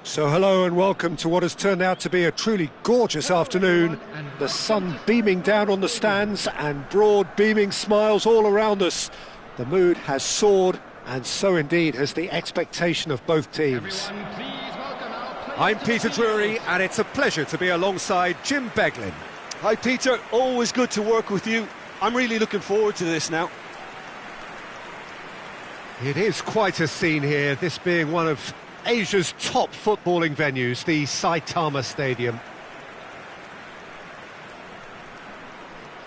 So hello and welcome to what has turned out to be a truly gorgeous afternoon. The sun beaming down on the stands and broad beaming smiles all around us. The mood has soared, and so indeed has the expectation of both teams. I'm Peter Drury, and it's a pleasure to be alongside Jim Beglin. Hi Peter, always good to work with you. I'm really looking forward to this now. It is quite a scene here, this being one of Asia's top footballing venues, the Saitama Stadium.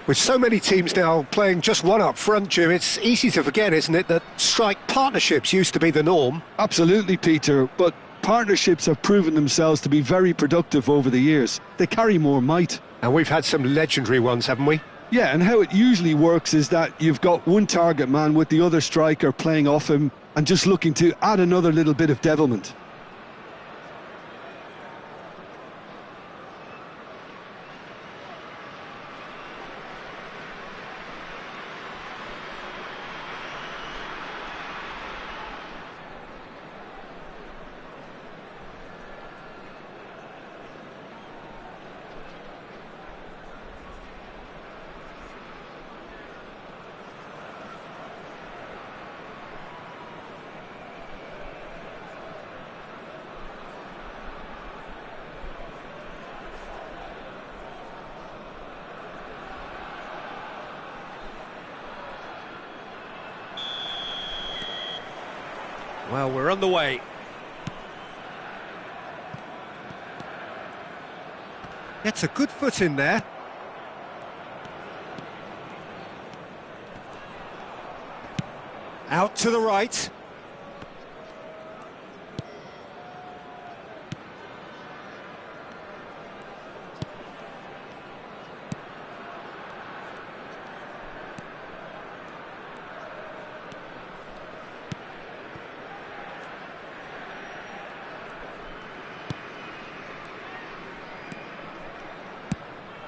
With so many teams now playing just one up front, Jim, it's easy to forget, isn't it, that strike partnerships used to be the norm? Absolutely, Peter, but partnerships have proven themselves to be very productive over the years. They carry more might. And we've had some legendary ones, haven't we? Yeah, and how it usually works is that you've got one target man with the other striker playing off him and just looking to add another little bit of devilment. Well, we're on the way. Gets a good foot in there. Out to the right.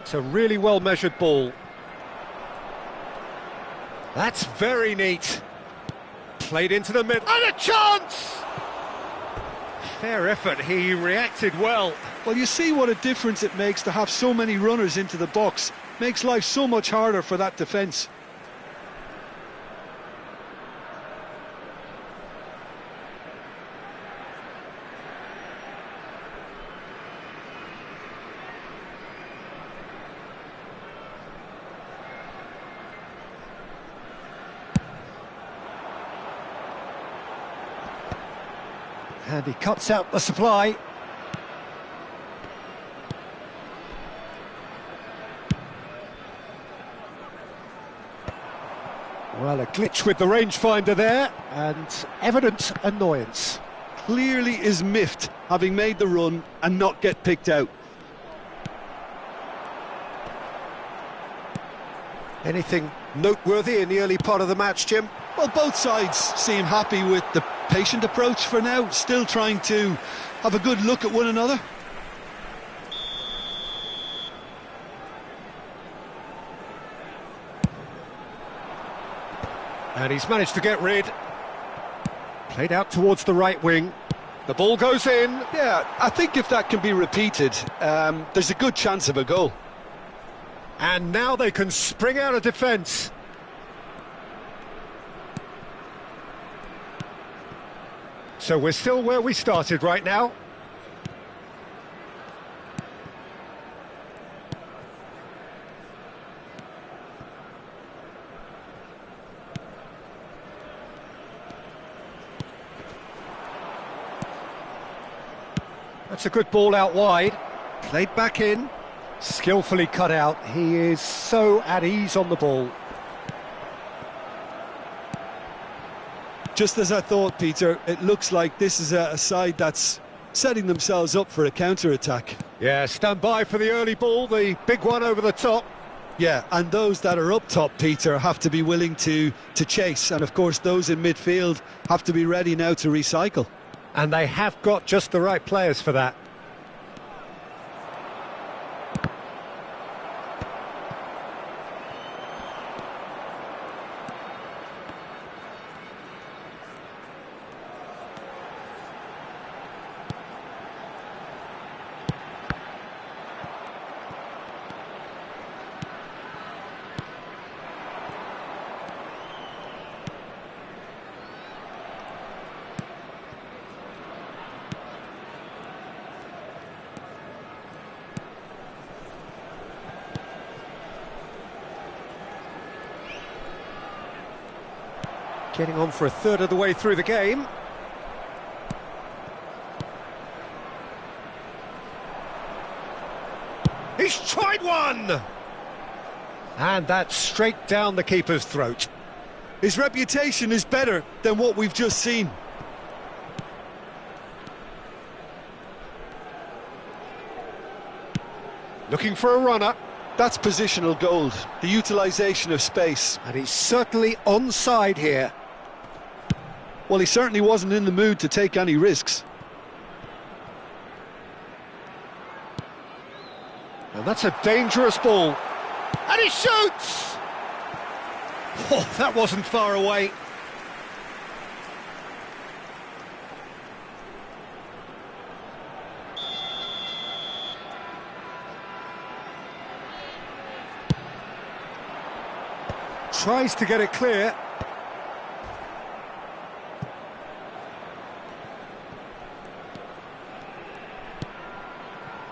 It's a really well-measured ball. That's very neat. Played into the middle. And a chance! Fair effort, he reacted well. Well, you see what a difference it makes to have so many runners into the box. Makes life so much harder for that defence. And he cuts out the supply. Well, a glitch with the rangefinder there, and evident annoyance. Clearly is miffed, having made the run and not get picked out. Anything noteworthy in the early part of the match, Jim? Well, both sides seem happy with the patient approach for now, still trying to have a good look at one another. And he's managed to get rid. Played out towards the right wing. The ball goes in. Yeah, I think if that can be repeated, there's a good chance of a goal. And now they can spring out of defence. So we're still where we started right now. That's a good ball out wide. Played back in. Skillfully cut out. He is so at ease on the ball. Just as I thought, Peter, it looks like this is a side that's setting themselves up for a counter-attack. Yeah, stand by for the early ball, the big one over the top. Yeah, and those that are up top, Peter, have to be willing to chase. And, of course, those in midfield have to be ready now to recycle. And they have got just the right players for that. Getting on for a third of the way through the game. He's tried one! And that's straight down the keeper's throat. His reputation is better than what we've just seen. Looking for a runner. That's positional gold, the utilisation of space. And he's certainly onside here. Well, he certainly wasn't in the mood to take any risks. And that's a dangerous ball. And he shoots! Oh, that wasn't far away. Tries to get it clear.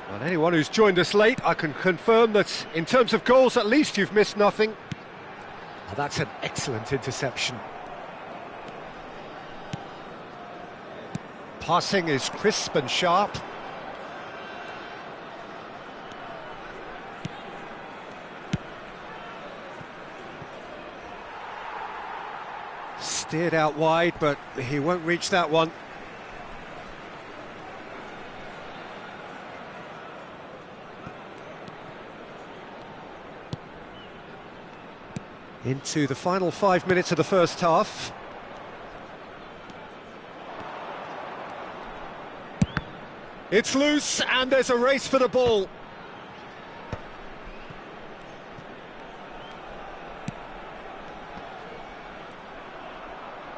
Well, anyone who's joined us late, I can confirm that in terms of goals, at least you've missed nothing. Oh, that's an excellent interception. Passing is crisp and sharp. Steered out wide, but he won't reach that one. Into the final 5 minutes of the first half. It's loose, and there's a race for the ball.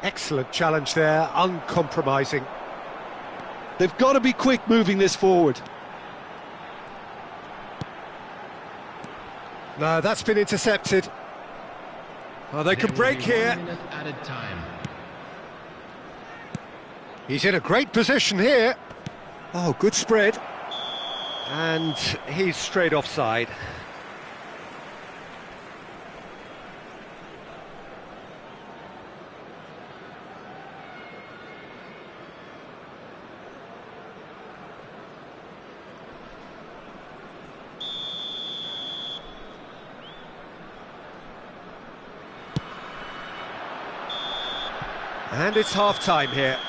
Excellent challenge there, uncompromising. They've got to be quick moving this forward. No, that's been intercepted. Oh, they could break here. He's in a great position here. Oh, good spread. And he's straight offside. And it's half-time here.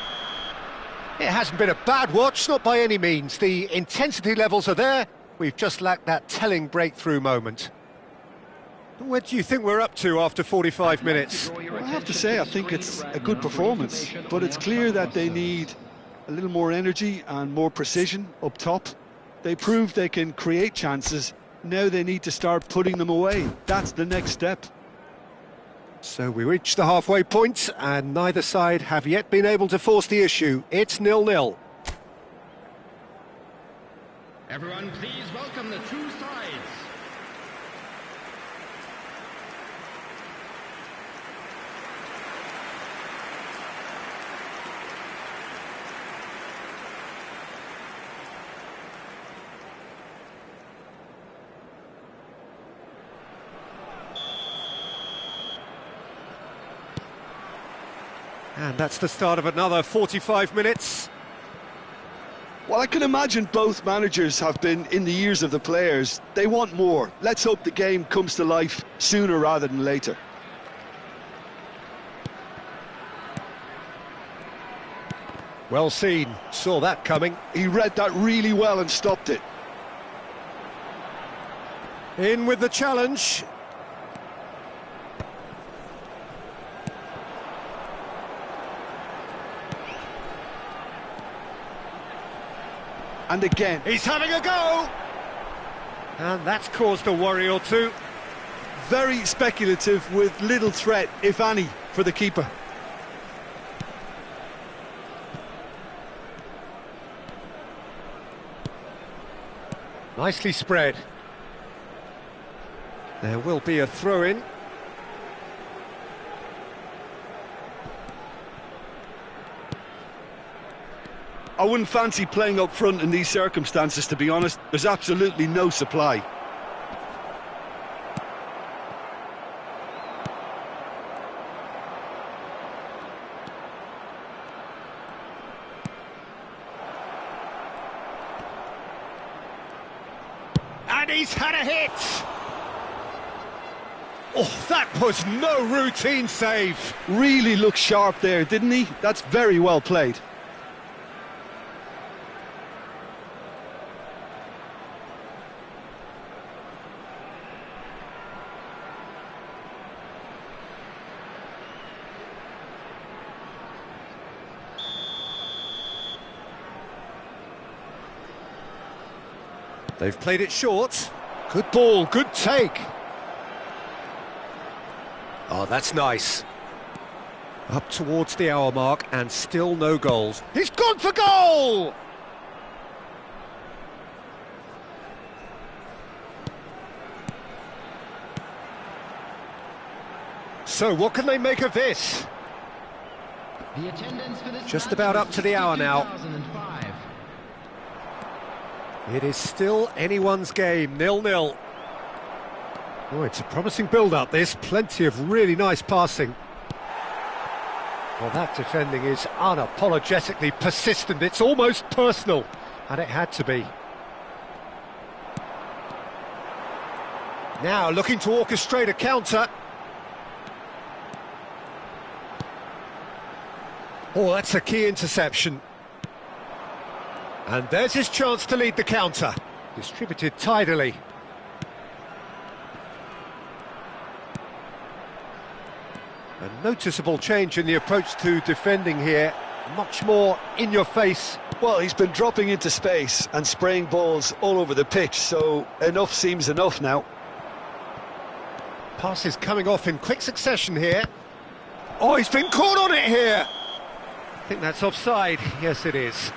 It hasn't been a bad watch, not by any means. The intensity levels are there. We've just lacked that telling breakthrough moment. Where do you think we're up to after 45 minutes? Well, I have to say, I think it's a good performance, but it's clear that they need a little more energy and more precision up top. They proved they can create chances. Now they need to start putting them away. That's the next step. So we reach the halfway point, and neither side have yet been able to force the issue. It's 0-0. Everyone, please welcome the two sides. And that's the start of another 45 minutes. Well, I can imagine both managers have been in the ears of the players. They want more. Let's hope the game comes to life sooner rather than later. Well seen, saw that coming. He read that really well and stopped it. In with the challenge. And again. He's having a go! And that's caused a worry or two. Very speculative with little threat, if any, for the keeper. Nicely spread. There will be a throw-in. I wouldn't fancy playing up front in these circumstances, to be honest. There's absolutely no supply. And he's had a hit! Oh, that was no routine save. Really looked sharp there, didn't he? That's very well played. They've played it short. Good ball, good take. Oh, that's nice. Up towards the hour mark and still no goals. He's gone for goal! So what can they make of this? The attendance for this Just about up to the hour now. 2005. It is still anyone's game, 0-0. Oh, it's a promising build-up, this. Plenty of really nice passing. Well, that defending is unapologetically persistent. It's almost personal, and it had to be. Now looking to orchestrate a counter. Oh, that's a key interception. And there's his chance to lead the counter. Distributed tidily. A noticeable change in the approach to defending here. Much more in your face. Well, he's been dropping into space and spraying balls all over the pitch, so enough seems enough now. Passes coming off in quick succession here. Oh, he's been caught on it here! I think that's offside. Yes, it is.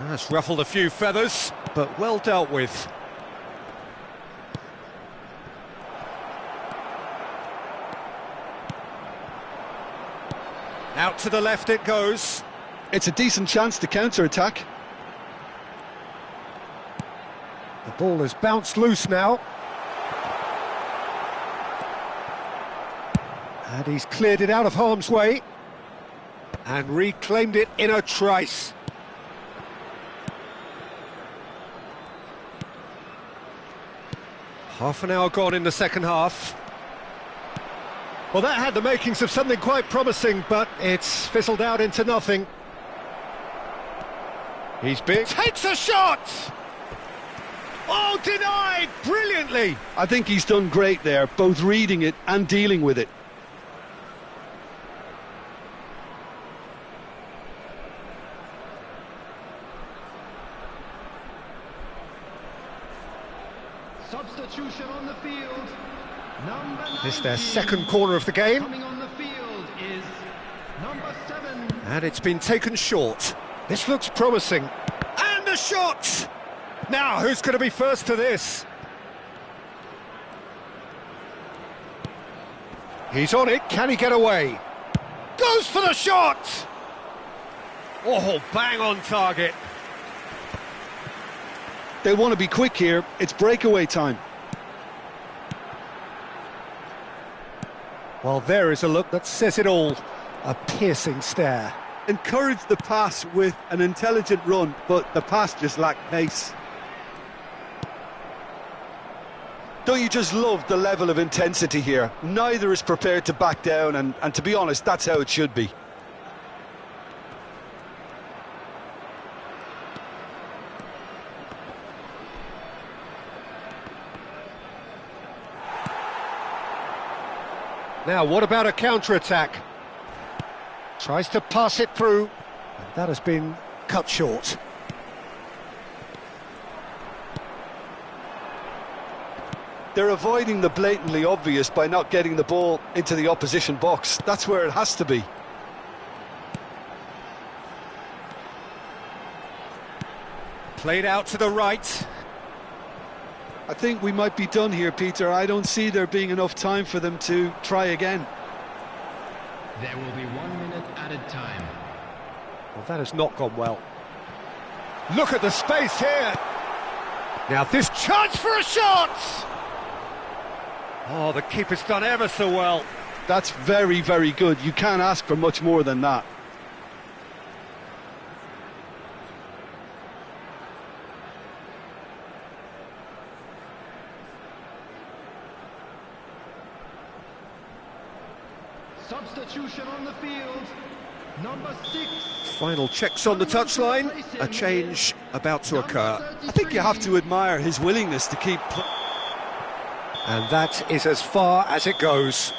That's ruffled a few feathers, but well dealt with. Out to the left it goes. It's a decent chance to counter-attack. The ball has bounced loose now. And he's cleared it out of harm's way. And reclaimed it in a trice. Half an hour gone in the second half. Well, that had the makings of something quite promising, but it's fizzled out into nothing. He's big. Takes a shot! Oh, denied! Brilliantly! I think he's done great there, both reading it and dealing with it. Substitution on the field. Number 19. This is their second corner of the game. Coming on the field is number 7. And it's been taken short. This looks promising. And a shot! Now, who's going to be first to this? He's on it. Can he get away? Goes for the shot! Oh, bang on target. They want to be quick here. It's breakaway time. Well, there is a look that says it all. A piercing stare. Encouraged the pass with an intelligent run, but the pass just lacked pace. Don't you just love the level of intensity here? Neither is prepared to back down, and to be honest, that's how it should be. Now, what about a counter-attack? Tries to pass it through, and that has been cut short. They're avoiding the blatantly obvious by not getting the ball into the opposition box. That's where it has to be. Played out to the right. I think we might be done here, Peter. I don't see there being enough time for them to try again. There will be 1 minute added time. Well, that has not gone well. Look at the space here. Now this chance for a shot! Oh, the keeper's done ever so well. That's very, very good. You can't ask for much more than that. Substitution on the field. Number 6. Final checks on the touchline. A change about to occur. I think you have to admire his willingness to keep... And that is as far as it goes.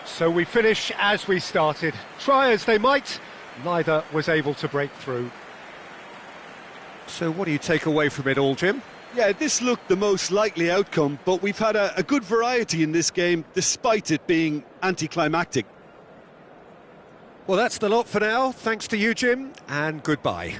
So we finish as we started. Try as they might, neither was able to break through. So what do you take away from it all, Jim? Yeah, this looked the most likely outcome, but we've had a good variety in this game, despite it being anticlimactic. Well, that's the lot for now. Thanks to you, Jim, and goodbye.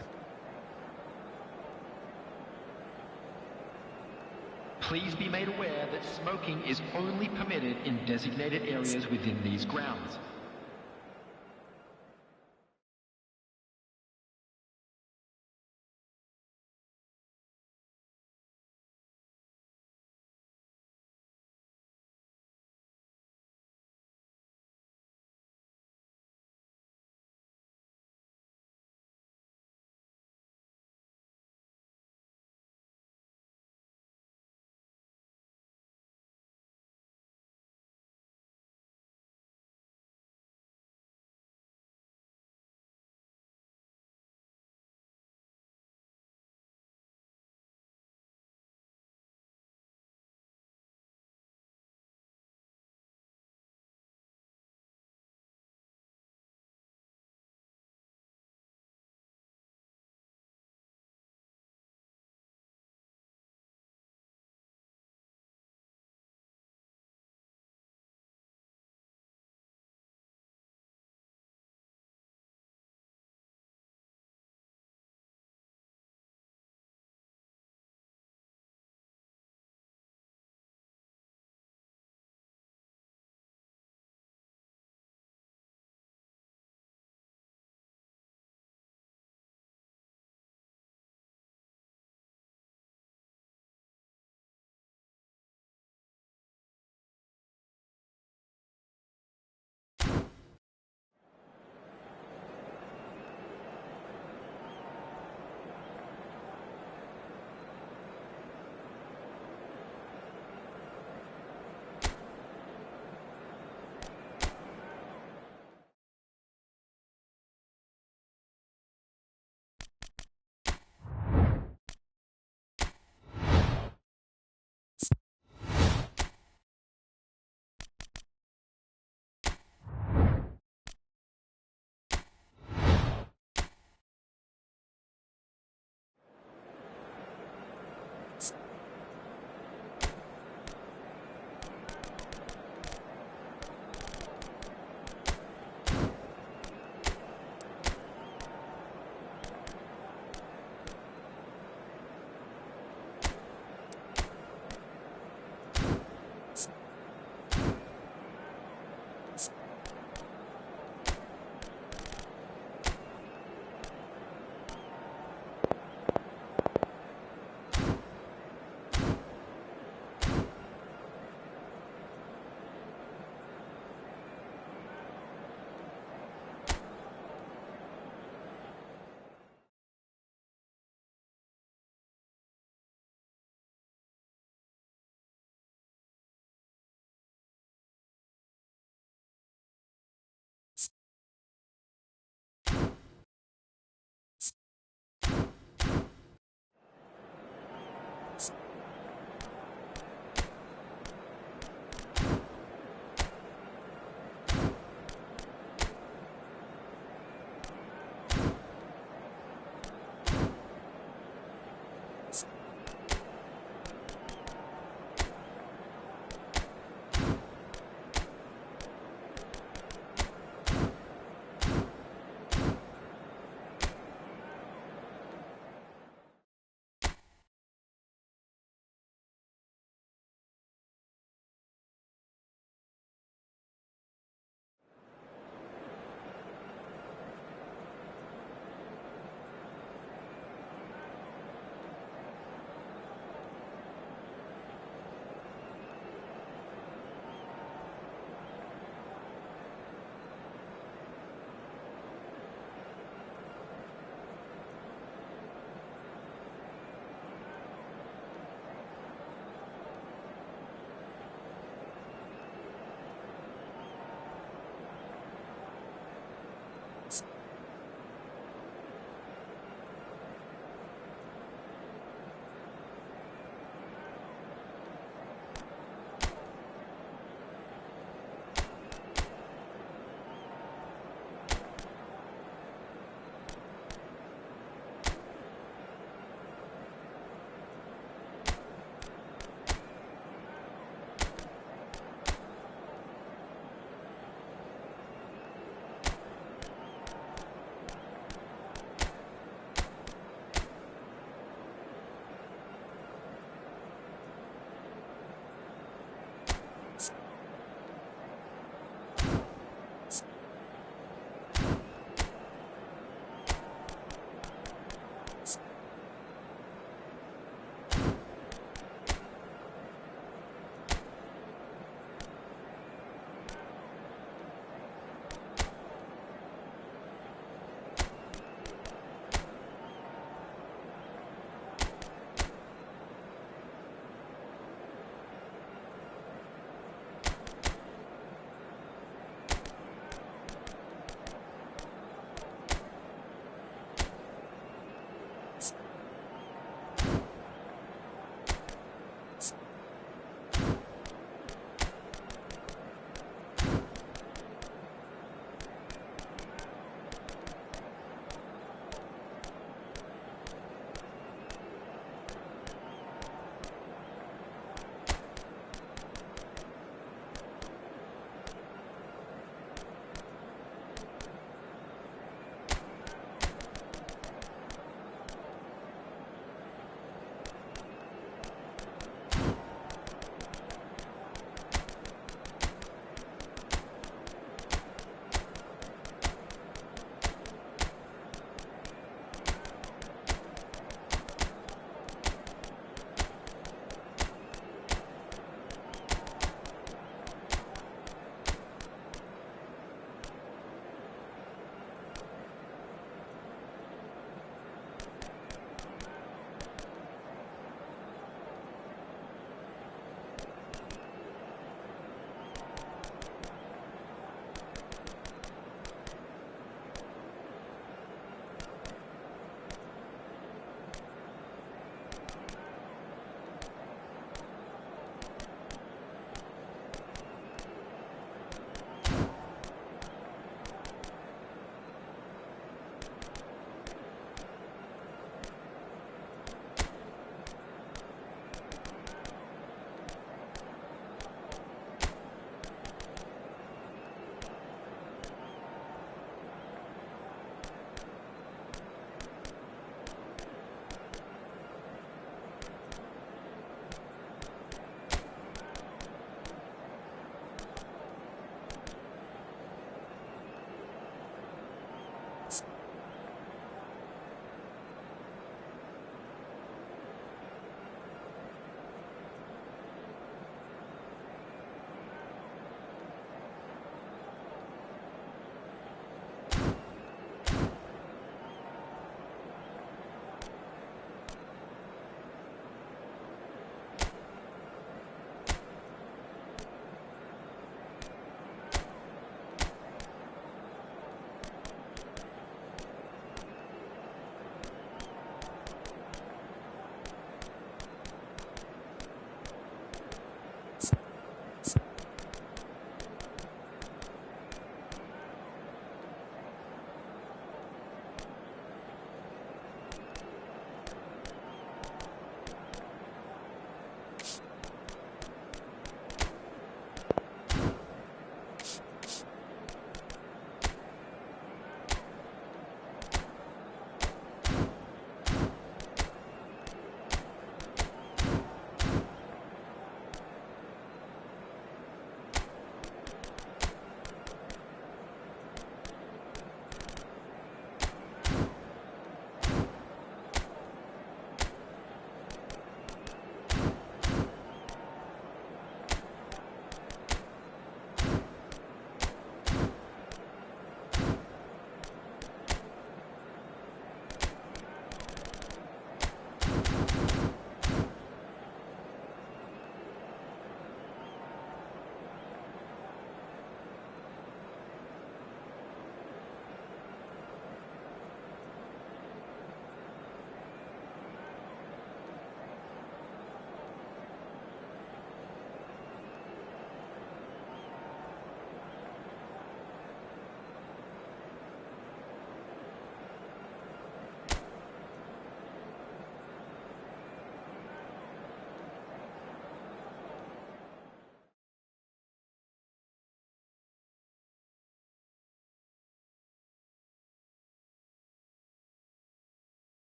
Please be made aware that smoking is only permitted in designated areas within these grounds.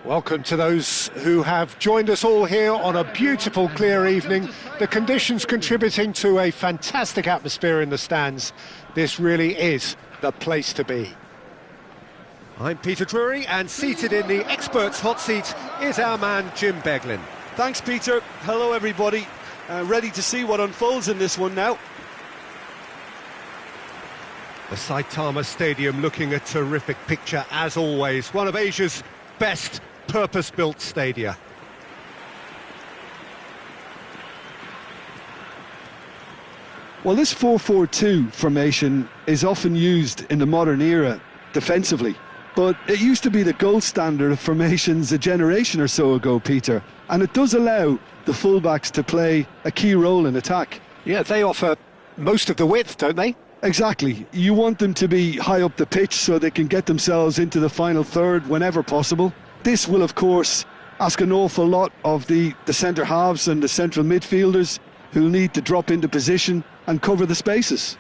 Welcome to those who have joined us all here on a beautiful, clear evening. The conditions contributing to a fantastic atmosphere in the stands. This really is the place to be. I'm Peter Drury, and seated in the experts' hot seat is our man Jim Beglin. Thanks, Peter. Hello, everybody. Ready to see what unfolds in this one now. The Saitama Stadium looking a terrific picture, as always. One of Asia's best purpose-built stadia. Well, this 4-4-2 formation is often used in the modern era defensively, but it used to be the gold standard of formations a generation or so ago, Peter, and it does allow the fullbacks to play a key role in attack. Yeah, they offer most of the width, don't they? Exactly. You want them to be high up the pitch so they can get themselves into the final third whenever possible. This will, of course, ask an awful lot of the centre halves and the central midfielders, who'll need to drop into position and cover the spaces.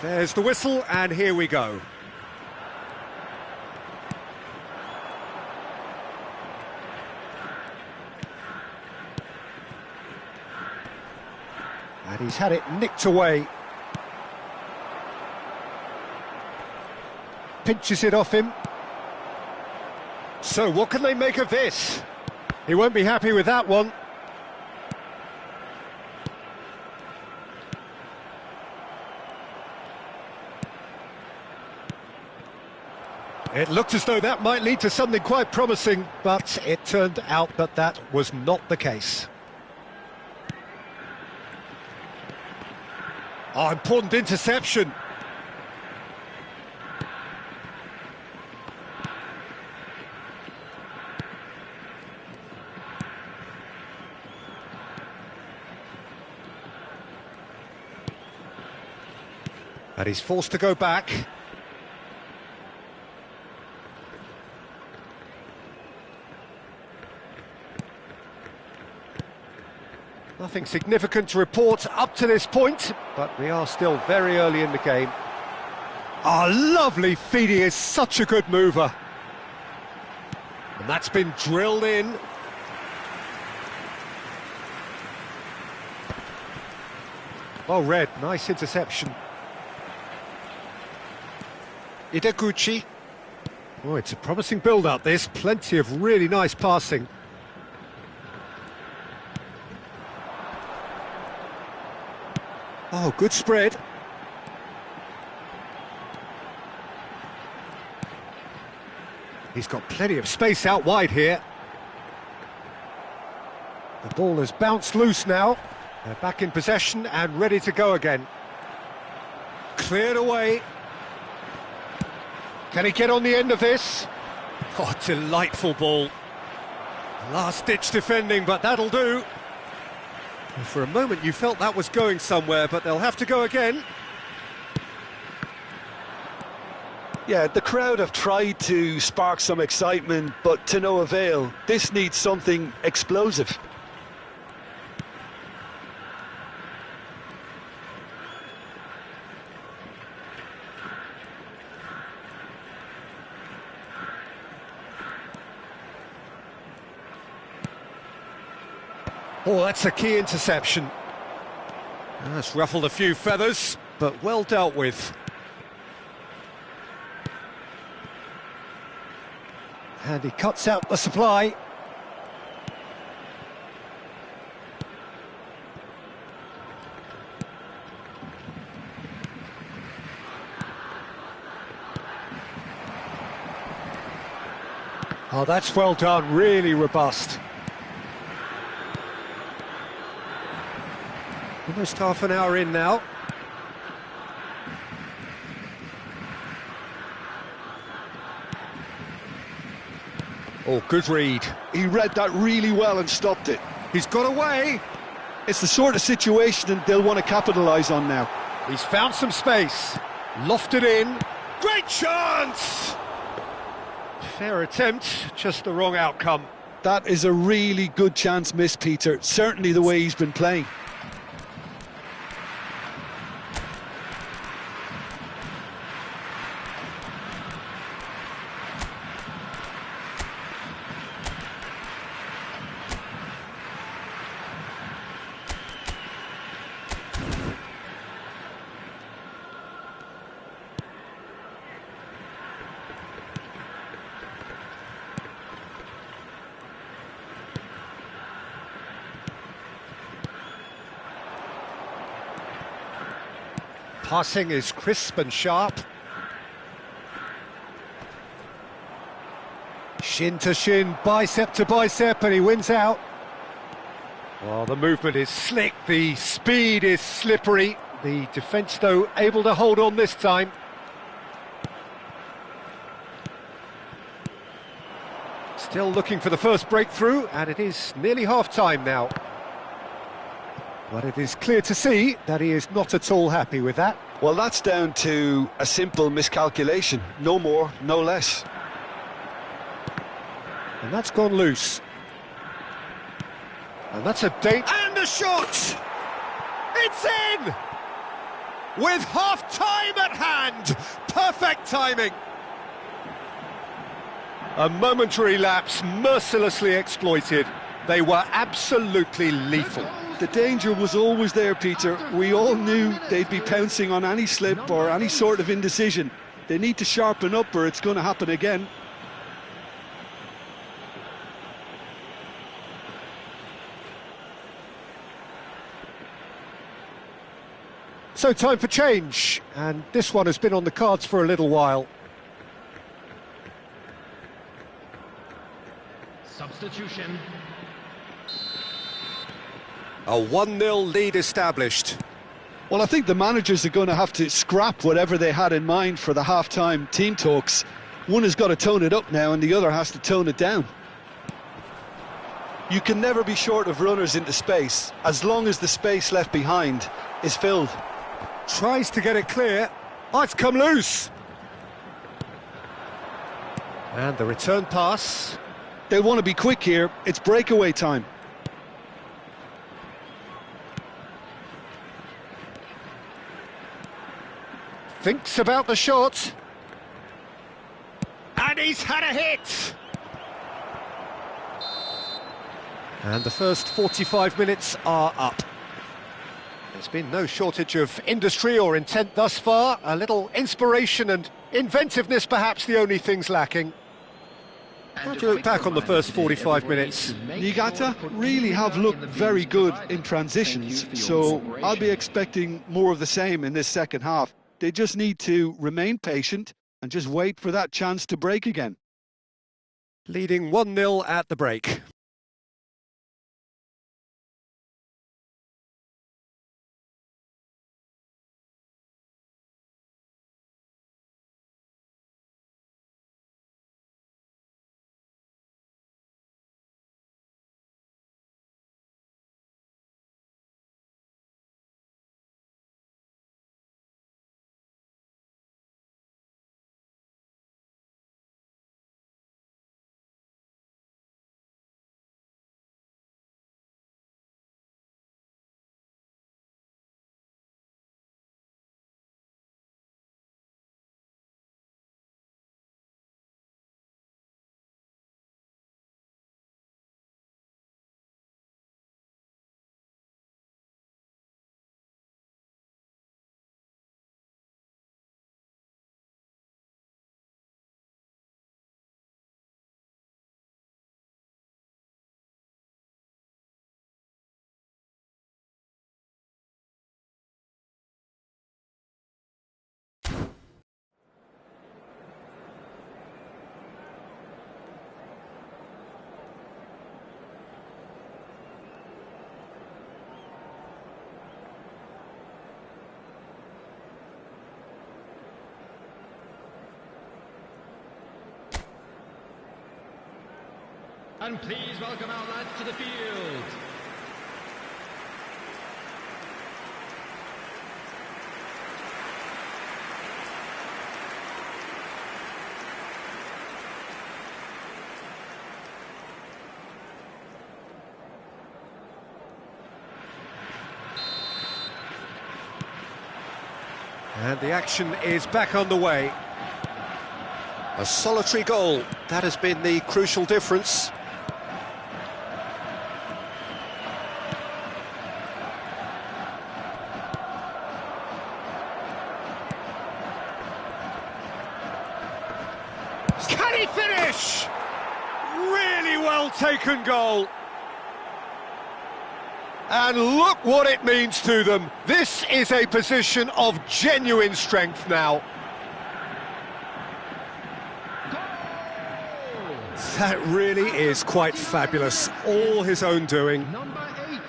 There's the whistle, and here we go. And he's had it nicked away. Pinches it off him. So what can they make of this? He won't be happy with that one. It looked as though that might lead to something quite promising, but it turned out that that was not the case. Oh, important interception. And he's forced to go back. Nothing significant to report up to this point, but we are still very early in the game. Ah, lovely feed, he is such a good mover. And that's been drilled in. Well read, nice interception. Ideguchi. Oh, it's a promising build-up this, plenty of really nice passing. Oh, good spread. He's got plenty of space out wide here. The ball has bounced loose now. They're back in possession and ready to go again. Cleared away. Can he get on the end of this? Oh, delightful ball. Last-ditch defending, but that'll do. For a moment you felt that was going somewhere, but they'll have to go again. Yeah, the crowd have tried to spark some excitement, but to no avail. This needs something explosive. Oh, that's a key interception. That's ruffled a few feathers, but well dealt with. And he cuts out the supply. Oh, that's well done, really robust. Almost half an hour in now. Oh, good read. He read that really well and stopped it. He's got away. It's the sort of situation that they'll want to capitalise on now. He's found some space. Lofted in. Great chance! Fair attempt, just the wrong outcome. That is a really good chance missed, Peter. Certainly the way he's been playing. Passing is crisp and sharp. Shin to shin, bicep to bicep, and he wins out. Well, the movement is slick, the speed is slippery. The defence, though, able to hold on this time. Still looking for the first breakthrough, and it is nearly half-time now. But it is clear to see that he is not at all happy with that. Well, that's down to a simple miscalculation. No more, no less. And that's gone loose. And that's a date. And a shot! It's in! With half-time at hand! Perfect timing! A momentary lapse, mercilessly exploited. They were absolutely lethal. The danger was always there, Peter. We all knew they'd be pouncing on any slip or any sort of indecision. They need to sharpen up or it's going to happen again. So time for change, and this one has been on the cards for a little while. Substitution. A 1-0 lead established. Well, I think the managers are going to have to scrap whatever they had in mind for the half-time team talks. One has got to tone it up now and the other has to tone it down. You can never be short of runners into space, as long as the space left behind is filled. Tries to get it clear. Oh, it's come loose. And the return pass. They'll want to be quick here. It's breakaway time. Thinks about the shot. And he's had a hit. And the first 45 minutes are up. There's been no shortage of industry or intent thus far. A little inspiration and inventiveness, perhaps the only things lacking. How do you look back on the first 45 minutes? Niigata really have looked very good in transitions, so I'll be expecting more of the same in this second half. They just need to remain patient and just wait for that chance to break again. Leading 1-0 at the break. And please welcome our lads to the field. And the action is back underway. A solitary goal, that has been the crucial difference. Can he finish? Really well taken goal. And look what it means to them. This is a position of genuine strength now. That really is quite fabulous. All his own doing. Number 8.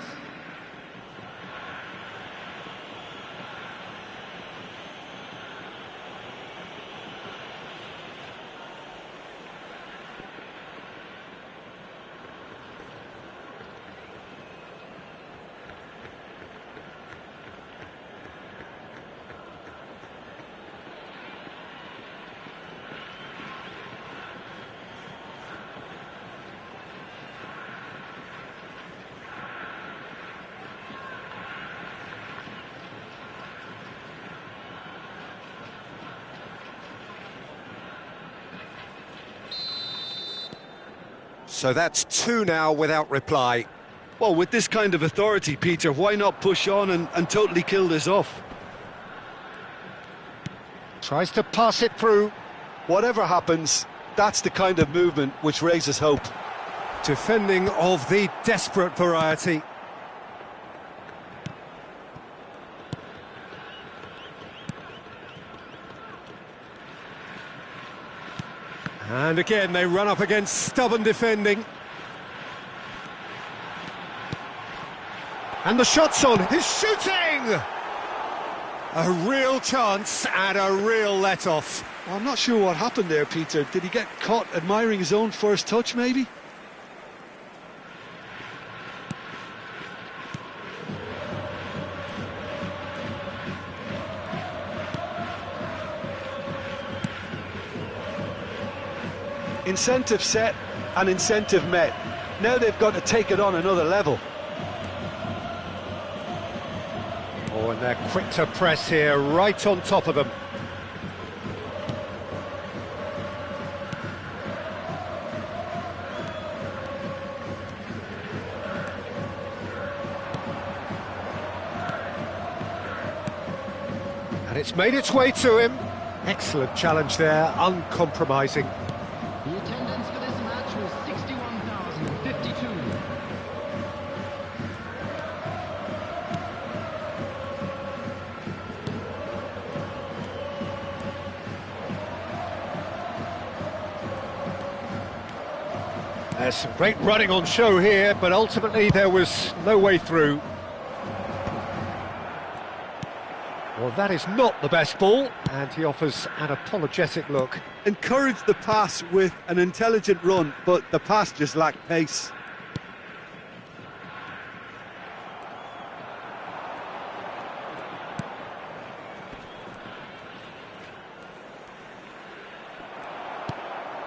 So that's 2 now without reply. Well, with this kind of authority, Peter, why not push on and totally kill this off? Tries to pass it through. Whatever happens, that's the kind of movement which raises hope. Defending of the desperate variety. And again, they run up against stubborn defending. And the shot's on, he's shooting! A real chance and a real let-off. Well, I'm not sure what happened there, Peter. Did he get caught admiring his own first touch, maybe? Incentive set and incentive met. Now they've got to take it on another level. Oh, and they're quick to press here, right on top of them. And it's made its way to him. Excellent challenge there, uncompromising. The attendance for this match was 61,052. There's some great running on show here, but ultimately there was no way through. Well, that is not the best ball, and he offers an apologetic look. Encouraged the pass with an intelligent run, but the pass just lacked pace.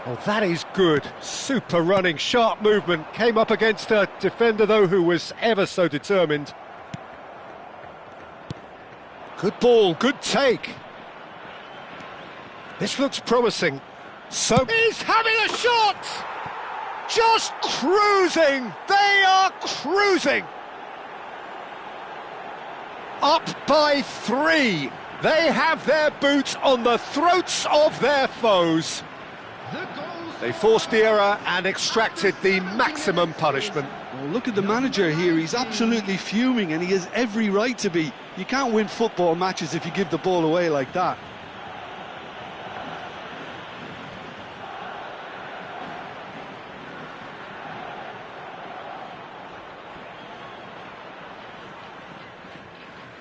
Oh, that is good. Super running, sharp movement. Came up against a defender, though, who was ever so determined. Good ball, good take. This looks promising. So he's having a shot! Just cruising! They are cruising! Up by 3. They have their boots on the throats of their foes. They forced the error and extracted the maximum punishment. Well, look at the manager here, he's absolutely fuming and he has every right to be. You can't win football matches if you give the ball away like that.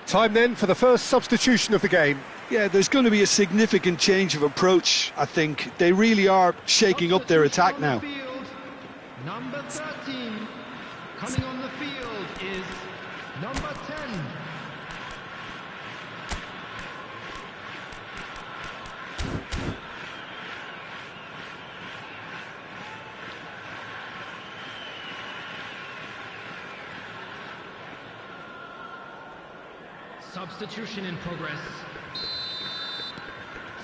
Time then for the first substitution of the game. Yeah, there's going to be a significant change of approach, I think. They really are shaking up their attack now. Number 13. Coming on the field is number 10. Substitution in progress.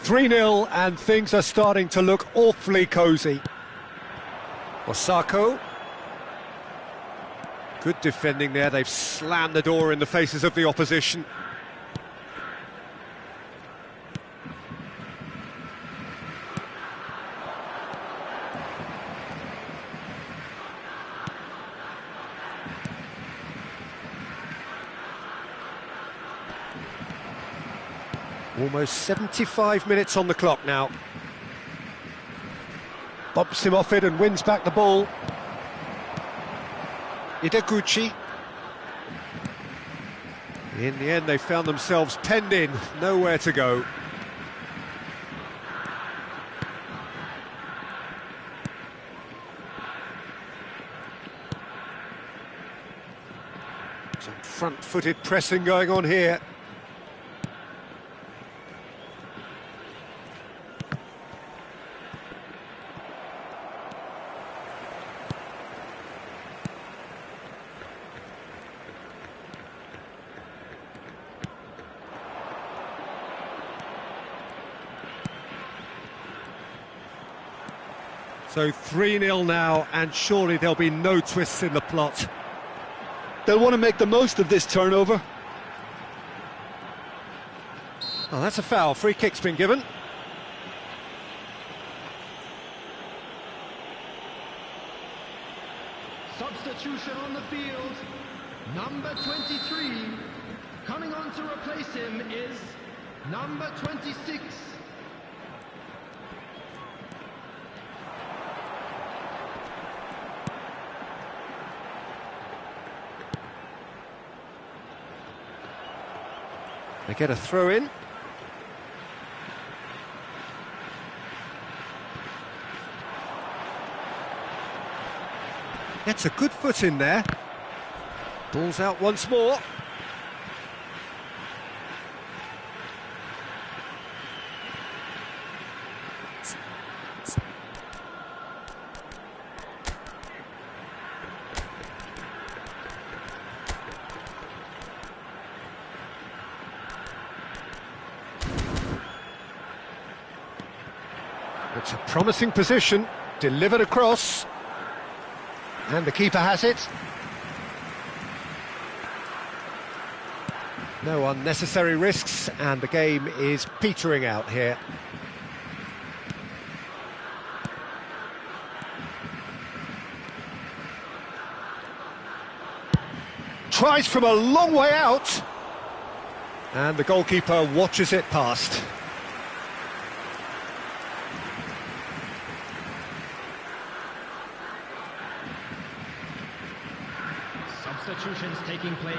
3-0 and things are starting to look awfully cosy. Osako. Good defending there, they've slammed the door in the faces of the opposition. Almost 75 minutes on the clock now. Bumps him off it and wins back the ball. Ideguchi. In the end, they found themselves penned in, nowhere to go. Some front-footed pressing going on here. So 3-0 now, and surely there'll be no twists in the plot. They'll want to make the most of this turnover. Oh, that's a foul. Free kick's been given. Substitution on the field. Number 23. Coming on to replace him is number 26. They get a throw in. Gets a good foot in there. Ball's out once more. It's a promising position, delivered across, and the keeper has it. No unnecessary risks, and the game is petering out here. Tries from a long way out, and the goalkeeper watches it past. Substitutions taking place.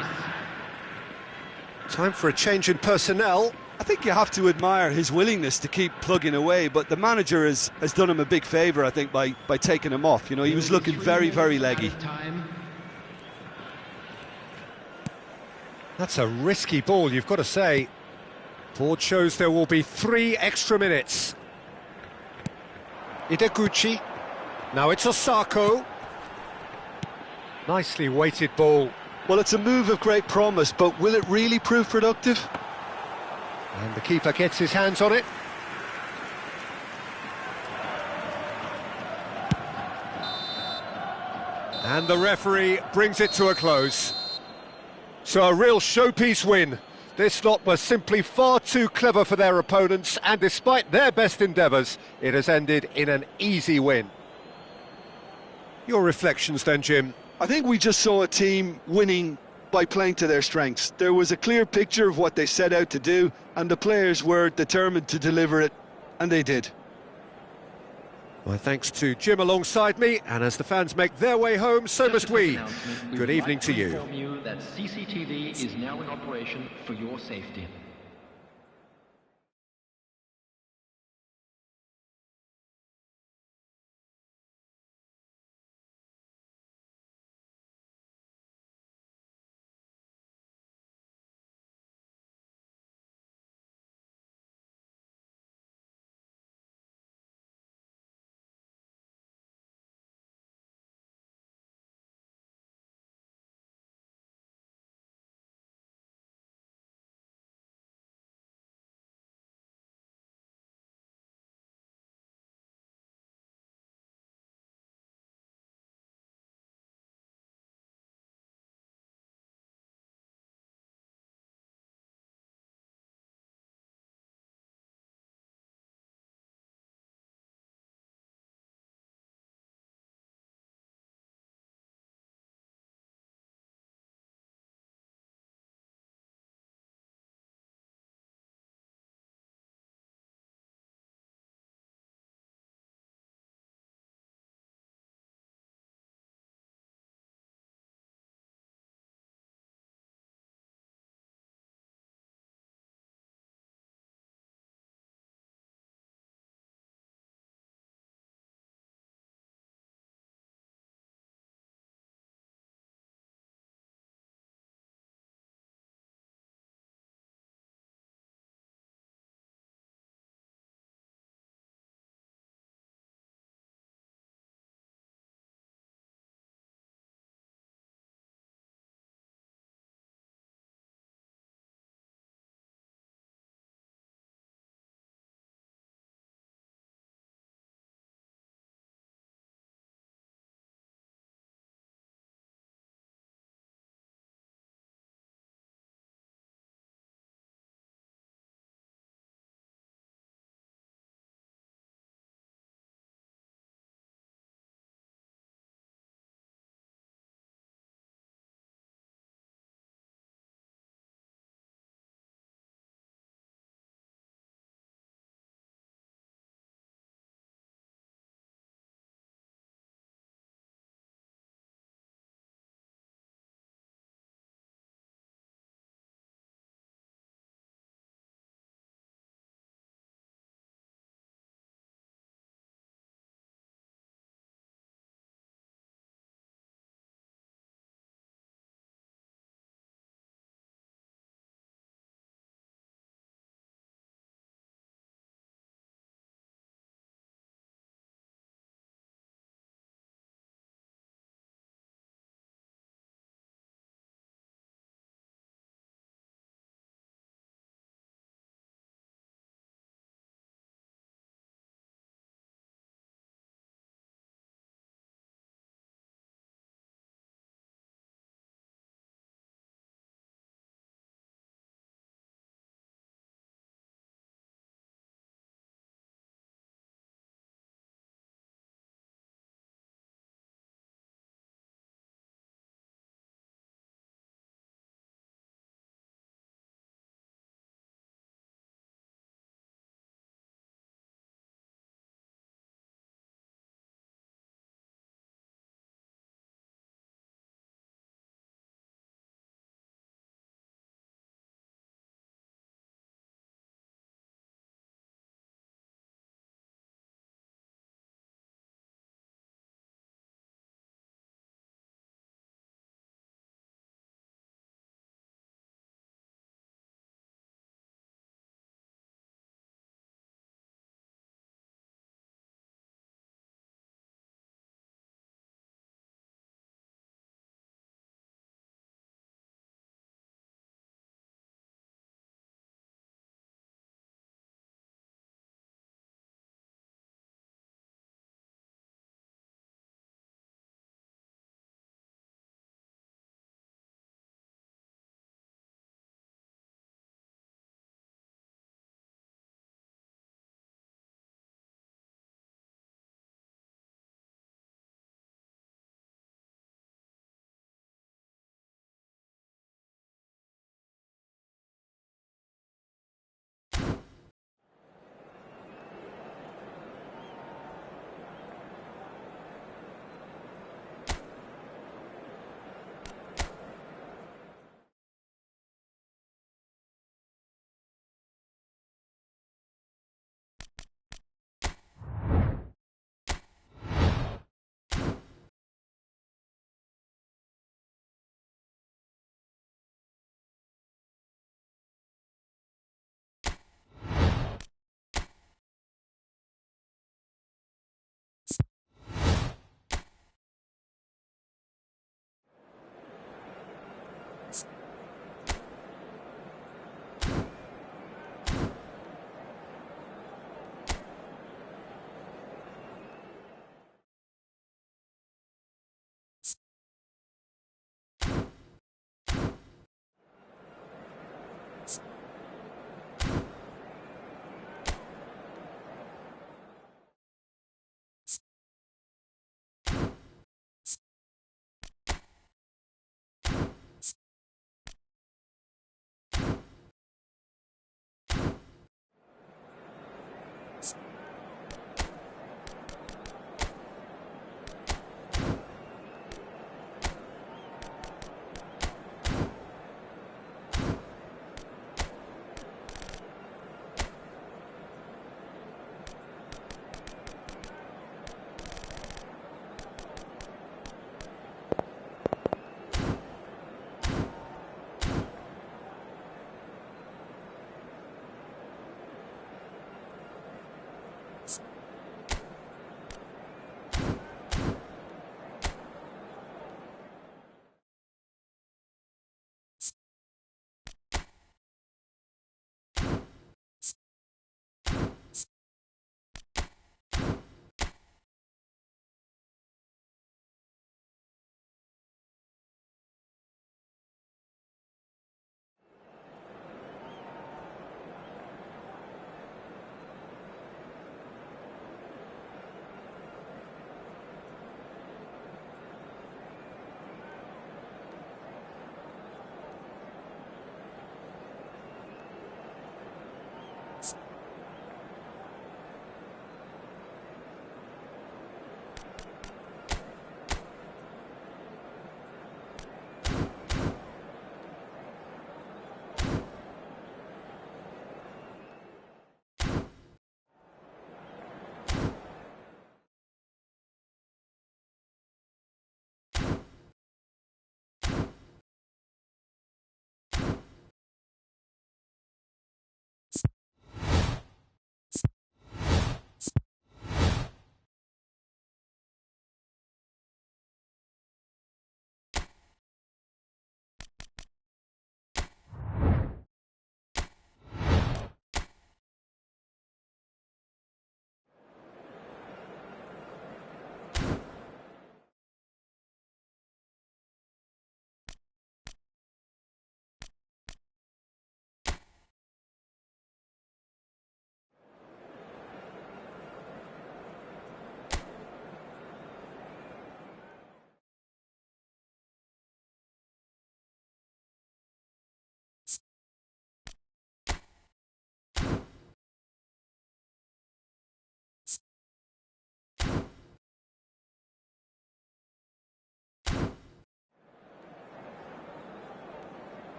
Time for a change in personnel. I think you have to admire his willingness to keep plugging away, but the manager has done him a big favour, I think, by taking him off. You know, he was looking very, very leggy. That's a risky ball, you've got to say. Board shows there will be 3 extra minutes. Ideguchi. Now it's Osako. Nicely weighted ball. Well, it's a move of great promise, but will it really prove productive? And the keeper gets his hands on it. And the referee brings it to a close. So a real showpiece win. This lot were simply far too clever for their opponents, and despite their best endeavours, it has ended in an easy win. Your reflections then, Jim? I think we just saw a team winning by playing to their strengths. There was a clear picture of what they set out to do, and the players were determined to deliver it, and they did. My thanks to Jim alongside me, and as the fans make their way home, so must we. Good evening to you. Inform you that CCTV is now in operation for your safety.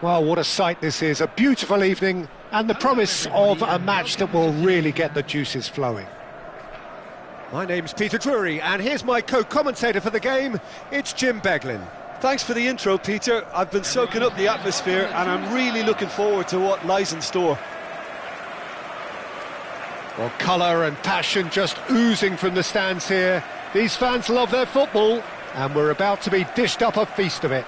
Well, what a sight this is. A beautiful evening and the promise of a match that will really get the juices flowing. My name's Peter Drury, and here's my co-commentator for the game. It's Jim Beglin. Thanks for the intro, Peter. I've been soaking up the atmosphere and I'm really looking forward to what lies in store. Well, colour and passion just oozing from the stands here. These fans love their football, and we're about to be dished up a feast of it.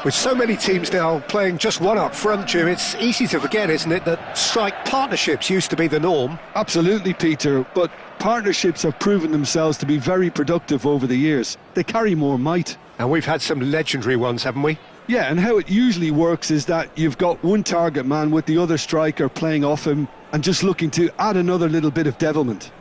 With so many teams now playing just one up front, Jim, it's easy to forget, isn't it, that strike partnerships used to be the norm. Absolutely, Peter, but partnerships have proven themselves to be very productive over the years. They carry more might. And we've had some legendary ones, haven't we? Yeah, and how it usually works is that you've got one target man with the other striker playing off him and just looking to add another little bit of devilment.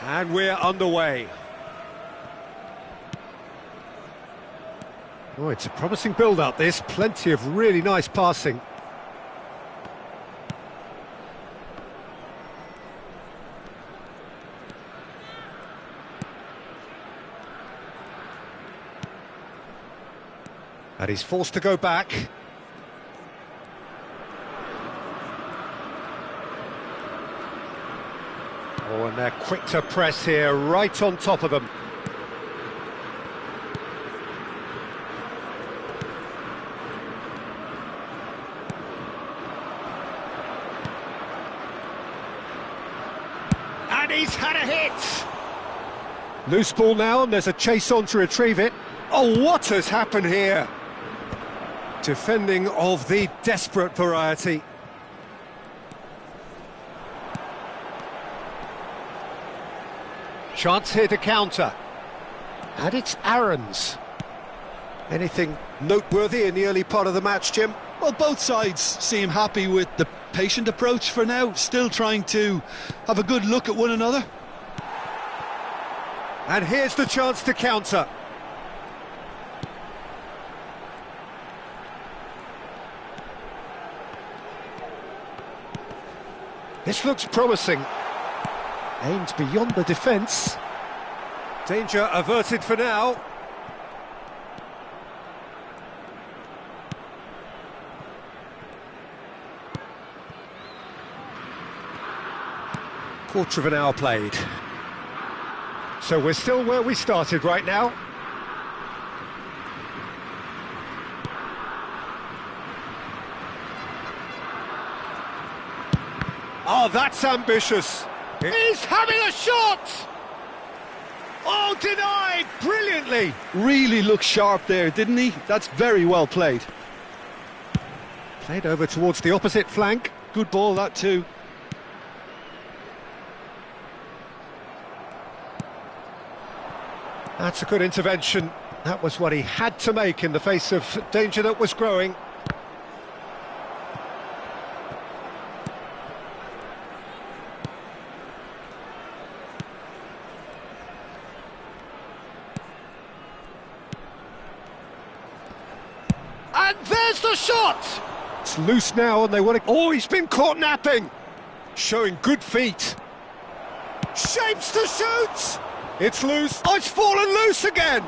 And we're underway. Oh, it's a promising build-up, this. Plenty of really nice passing. And he's forced to go back. Oh, and they're quick to press here, right on top of them. And he's had a hit! Loose ball now, and there's a chase on to retrieve it. Oh, what has happened here? Defending of the desperate variety. Chance here to counter. And it's Aaron's. Anything noteworthy in the early part of the match, Jim? Well, both sides seem happy with the patient approach for now, still trying to have a good look at one another. And here's the chance to counter. This looks promising. Aimed beyond the defence. Danger averted for now. Quarter of an hour played. So we're still where we started right now. Oh, that's ambitious. He's having a shot! Oh, denied brilliantly! Really looked sharp there, didn't he? That's very well played. Played over towards the opposite flank. Good ball, that too. That's a good intervention. That was what he had to make in the face of danger that was growing. And there's the shot! It's loose now and they want to... Oh, he's been caught napping! Showing good feet. Shapes to shoot! It's loose. Oh, it's fallen loose again!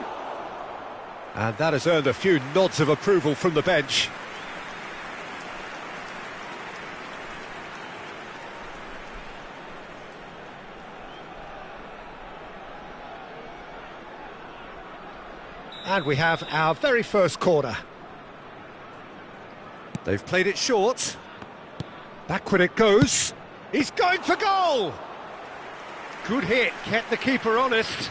And that has earned a few nods of approval from the bench. And we have our very first corner. They've played it short. Backward it goes. He's going for goal! Good hit, kept the keeper honest.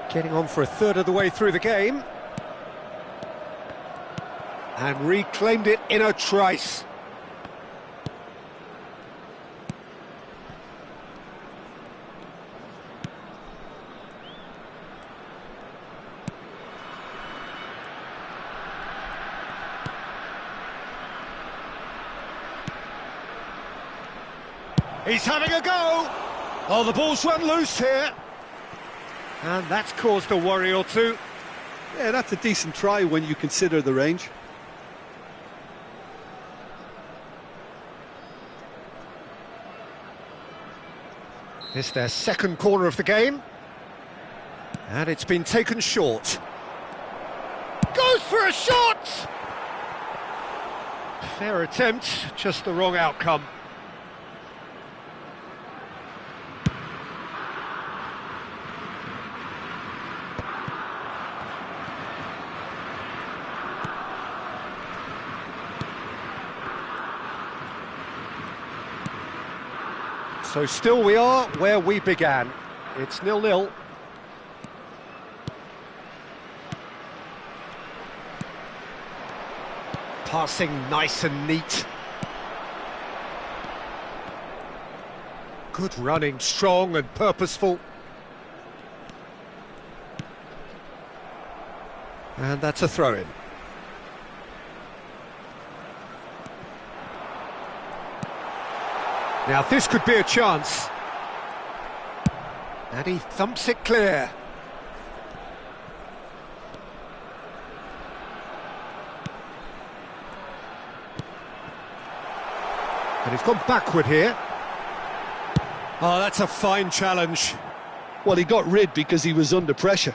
Getting on for a third of the way through the game. And reclaimed it in a trice. He's having a go! Oh, the ball's run loose here. And that's caused a worry or two. Yeah, that's a decent try when you consider the range. It's their second corner of the game. And it's been taken short. Goes for a shot! Fair attempt, just the wrong outcome. So still we are where we began. It's 0-0. Passing nice and neat. Good running, strong and purposeful. And that's a throw-in. Now this could be a chance. And he thumps it clear. And he's gone backward here. Oh, that's a fine challenge. Well, he got rid because he was under pressure.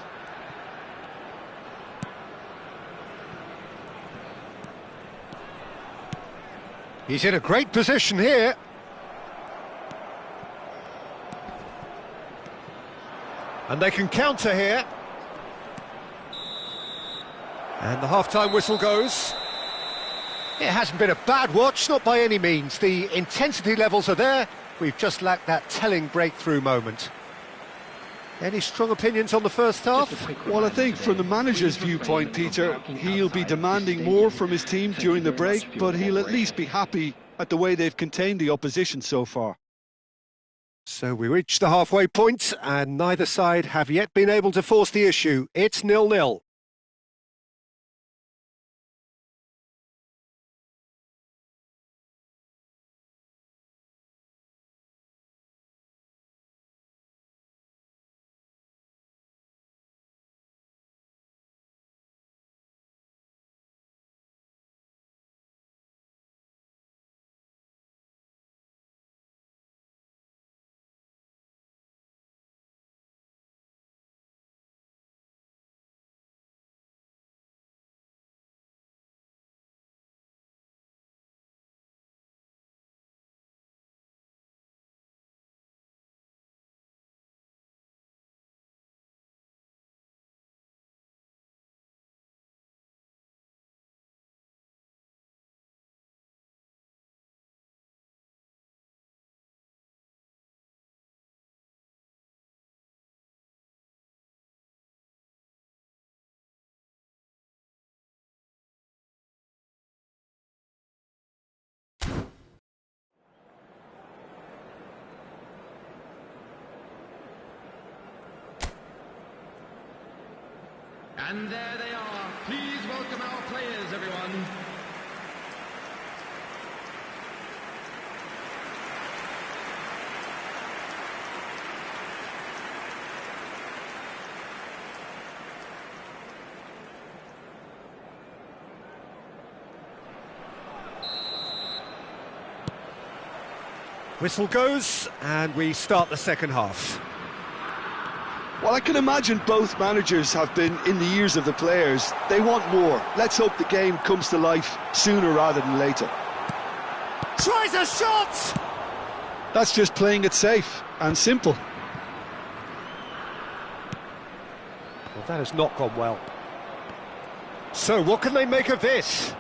He's in a great position here. And they can counter here. And the half-time whistle goes. It hasn't been a bad watch, not by any means. The intensity levels are there. We've just lacked that telling breakthrough moment. Any strong opinions on the first half? Well, I think from the manager's viewpoint, Peter, he'll be demanding more from his team during the break, but he'll at least be happy at the way they've contained the opposition so far. So we reach the halfway point, and neither side have yet been able to force the issue. It's 0-0. And there they are. Please welcome our players, everyone. Whistle goes, and we start the second half. Well, I can imagine both managers have been in the ears of the players. They want more. Let's hope the game comes to life sooner rather than later. Tries a shot! That's just playing it safe and simple. Well, that has not gone well. So, what can they make of this?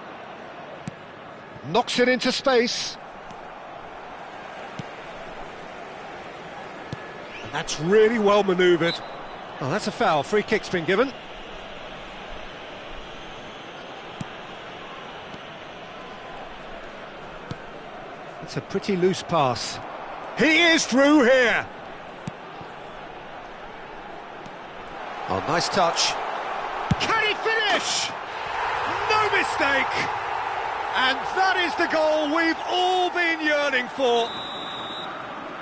Knocks it into space. And that's really well manoeuvred. Oh, that's a foul. Free kick's been given. It's a pretty loose pass. He is through here. Oh, nice touch. Can he finish? No mistake. And that is the goal we've all been yearning for.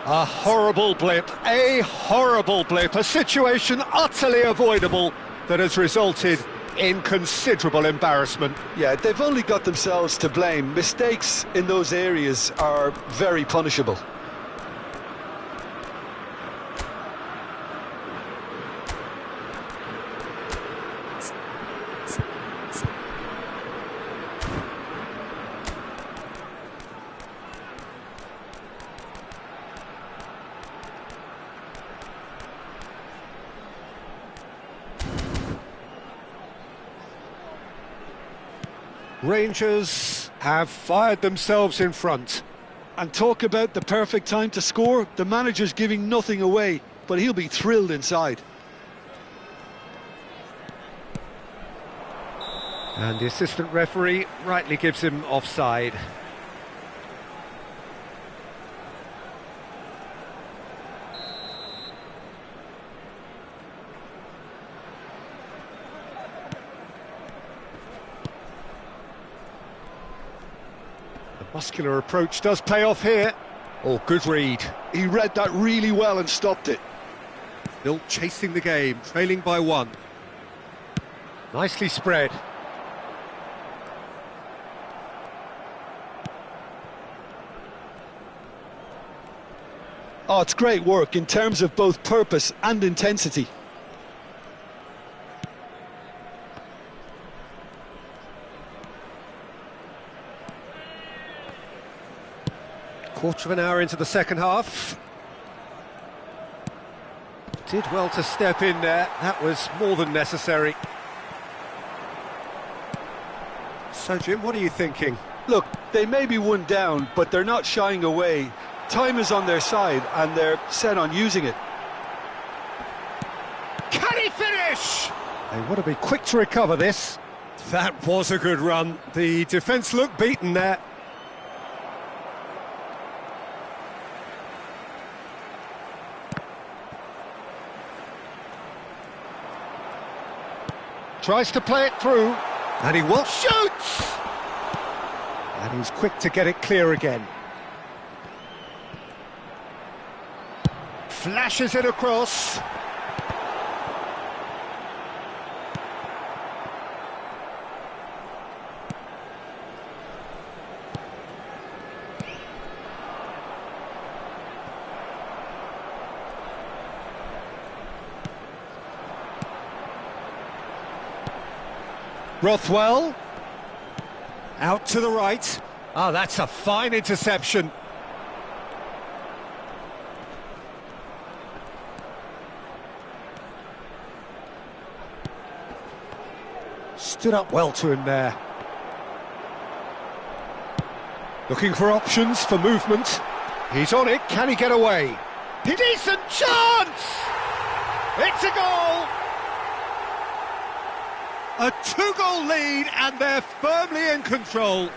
A horrible blip, a situation utterly avoidable that has resulted in considerable embarrassment. Yeah, they've only got themselves to blame. Mistakes in those areas are very punishable. Rangers have fired themselves in front. And talk about the perfect time to score. The manager's giving nothing away, but he'll be thrilled inside. And the assistant referee rightly gives him offside. Muscular approach does pay off here. Oh, good read. He read that really well and stopped it. Still chasing the game, trailing by 1. Nicely spread. Oh, it's great work in terms of both purpose and intensity. Quarter of an hour into the second half. Did well to step in there. That was more than necessary. So, Jim, what are you thinking? Look, they may be one down, but they're not shying away. Time is on their side, and they're set on using it. Can he finish? They want to be quick to recover this. That was a good run. The defence looked beaten there. Tries to play it through, and he will shoots! And he's quick to get it clear again. Flashes it across. Rothwell, out to the right. Oh, that's a fine interception. Stood up well to him there. Looking for options for movement. He's on it, can he get away? Decent chance! It's a goal! A 2-goal lead, and they're firmly in control.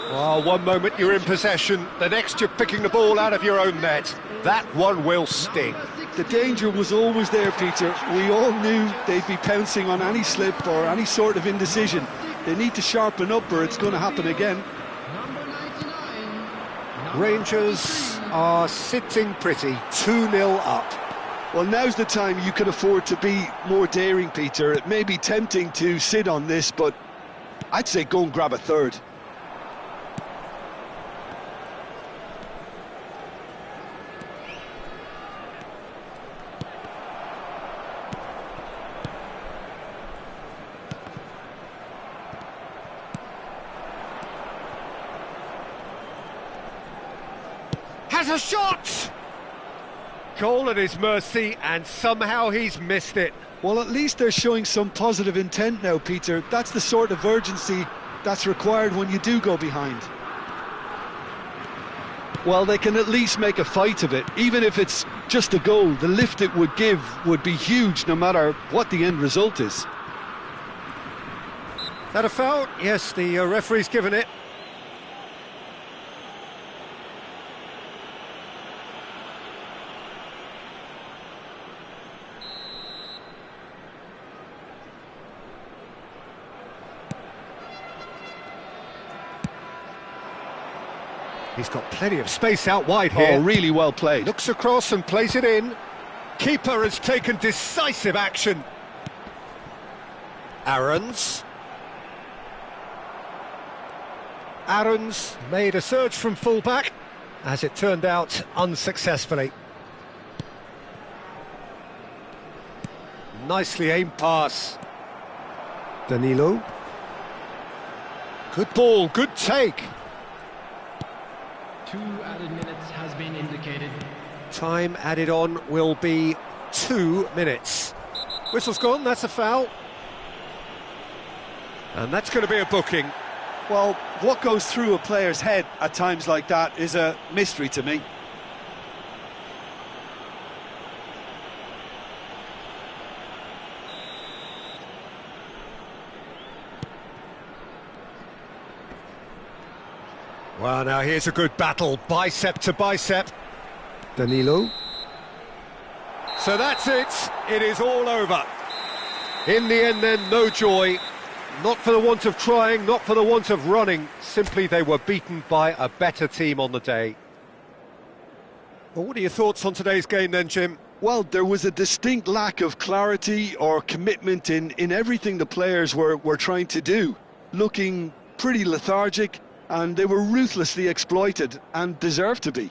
Oh, one moment you're in possession, the next you're picking the ball out of your own net. That one will sting. The danger was always there, Peter. We all knew they'd be pouncing on any slip or any sort of indecision. They need to sharpen up or it's going to happen again. Rangers are sitting pretty, 2-0 up. Well, now's the time you can afford to be more daring, Peter. It may be tempting to sit on this, but I'd say go and grab a third. Has a shot! Goal at his mercy, and somehow he's missed it. Well, at least they're showing some positive intent now, Peter. That's the sort of urgency that's required when you do go behind. Well, they can at least make a fight of it. Even if it's just a goal, the lift it would give would be huge no matter what the end result is. That a foul? Yes, the referee's given it. He's got plenty of space out wide here. Oh, really well played. Looks across and plays it in. Keeper has taken decisive action. Aarons made a surge from fullback, as it turned out unsuccessfully. Nicely aimed pass. Danilo. Good ball, good take. 2 added minutes has been indicated. Time added on will be 2 minutes. Whistle's gone, that's a foul. And that's going to be a booking. Well, what goes through a player's head at times like that is a mystery to me. Well, now here's a good battle, bicep to bicep. Danilo. So that's it, it is all over. In the end then, no joy. Not for the want of trying, not for the want of running. Simply they were beaten by a better team on the day. Well, what are your thoughts on today's game then, Jim? Well, there was a distinct lack of clarity or commitment in everything the players were trying to do. Looking pretty lethargic, and they were ruthlessly exploited and deserved to be.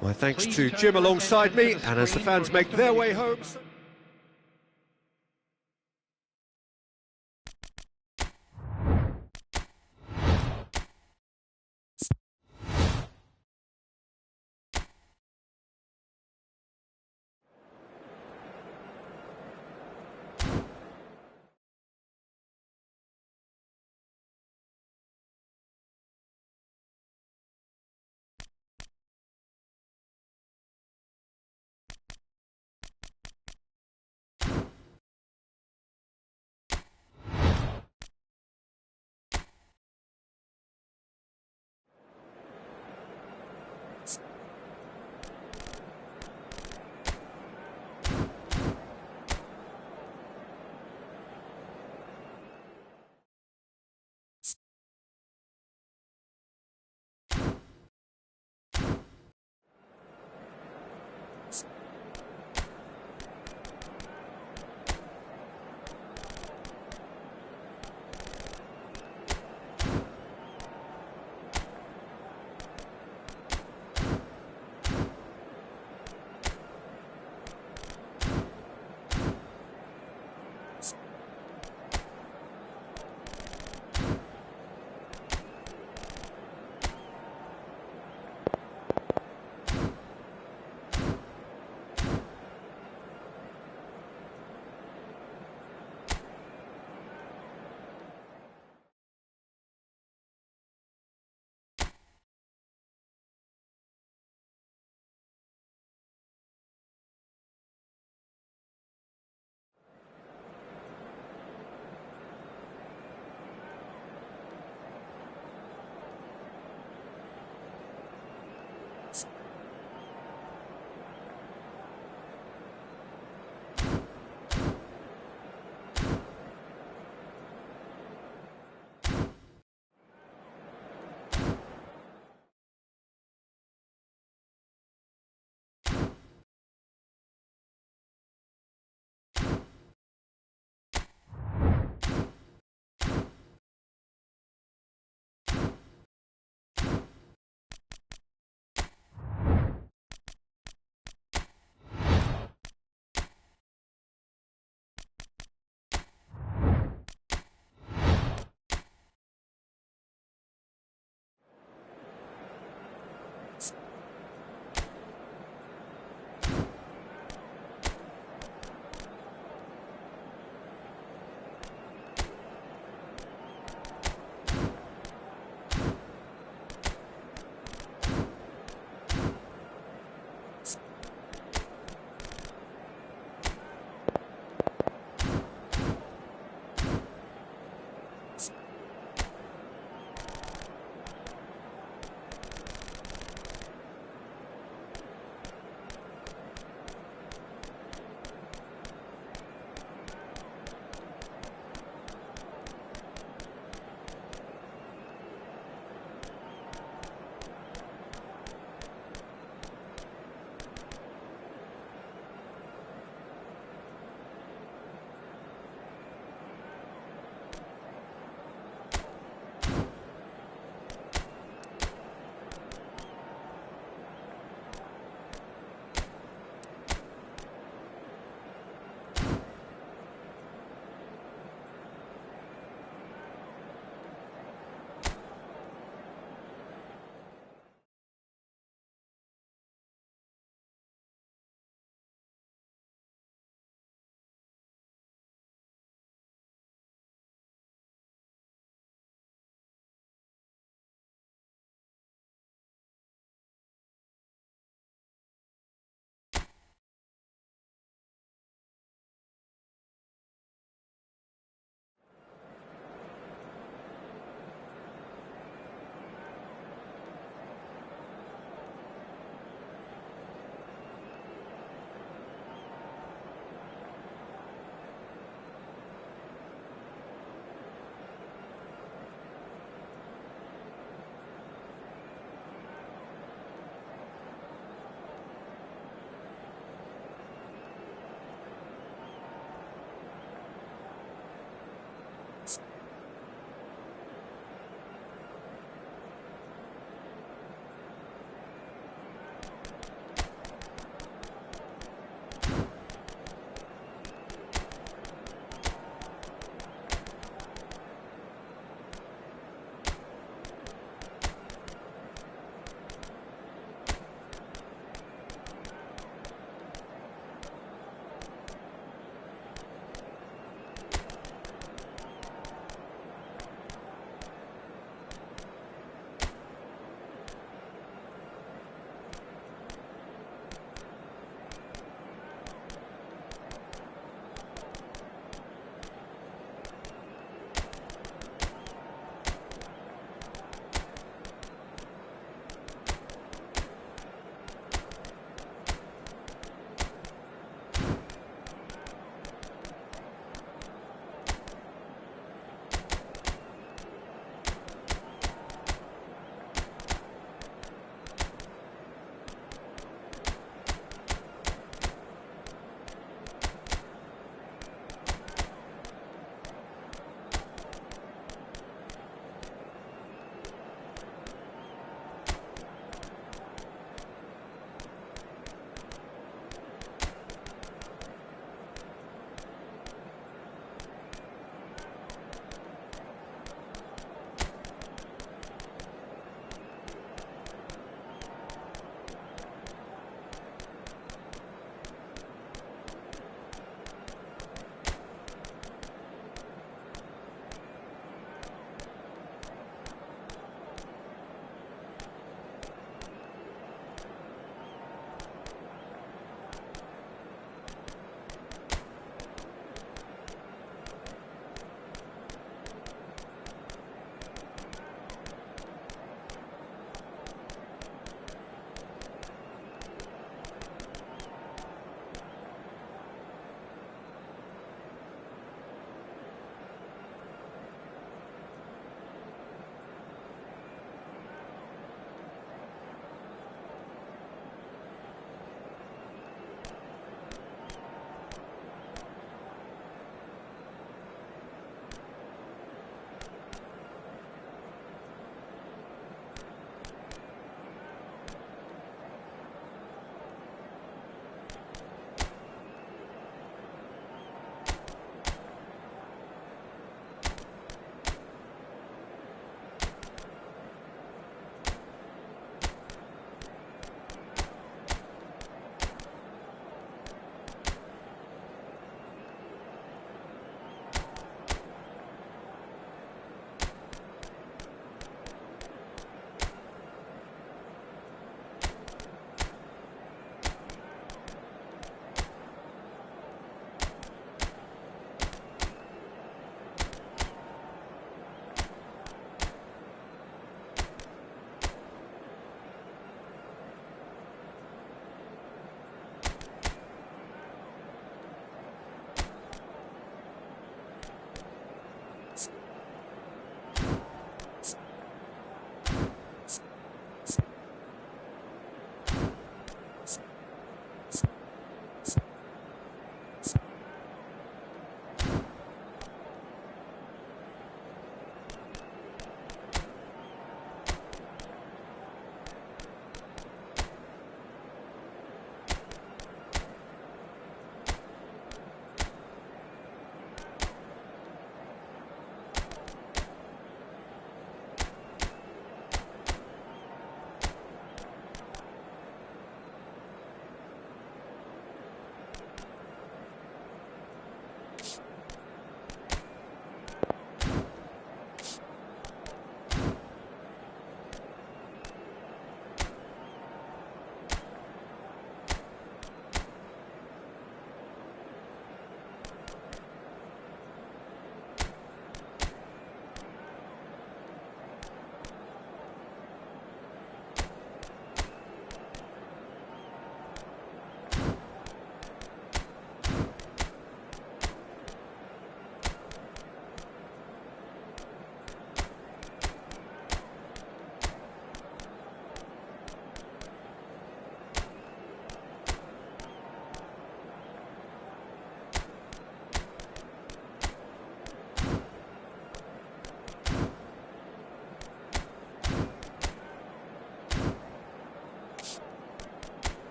My thanks to Jim alongside me, and as the fans make their way home...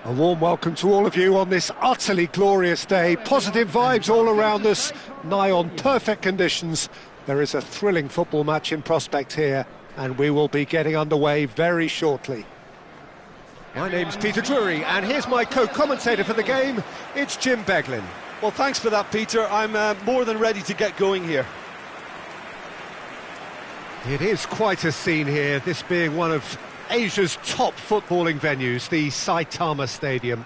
A warm welcome to all of you on this utterly glorious day. Positive vibes all around us, nigh on perfect conditions. There is a thrilling football match in prospect here, and we will be getting underway very shortly. My name's Peter Drury, and here's my co-commentator for the game. It's Jim Beglin. Well, thanks for that, Peter. I'm more than ready to get going here. It is quite a scene here, this being one of Asia's top footballing venues, the Saitama Stadium.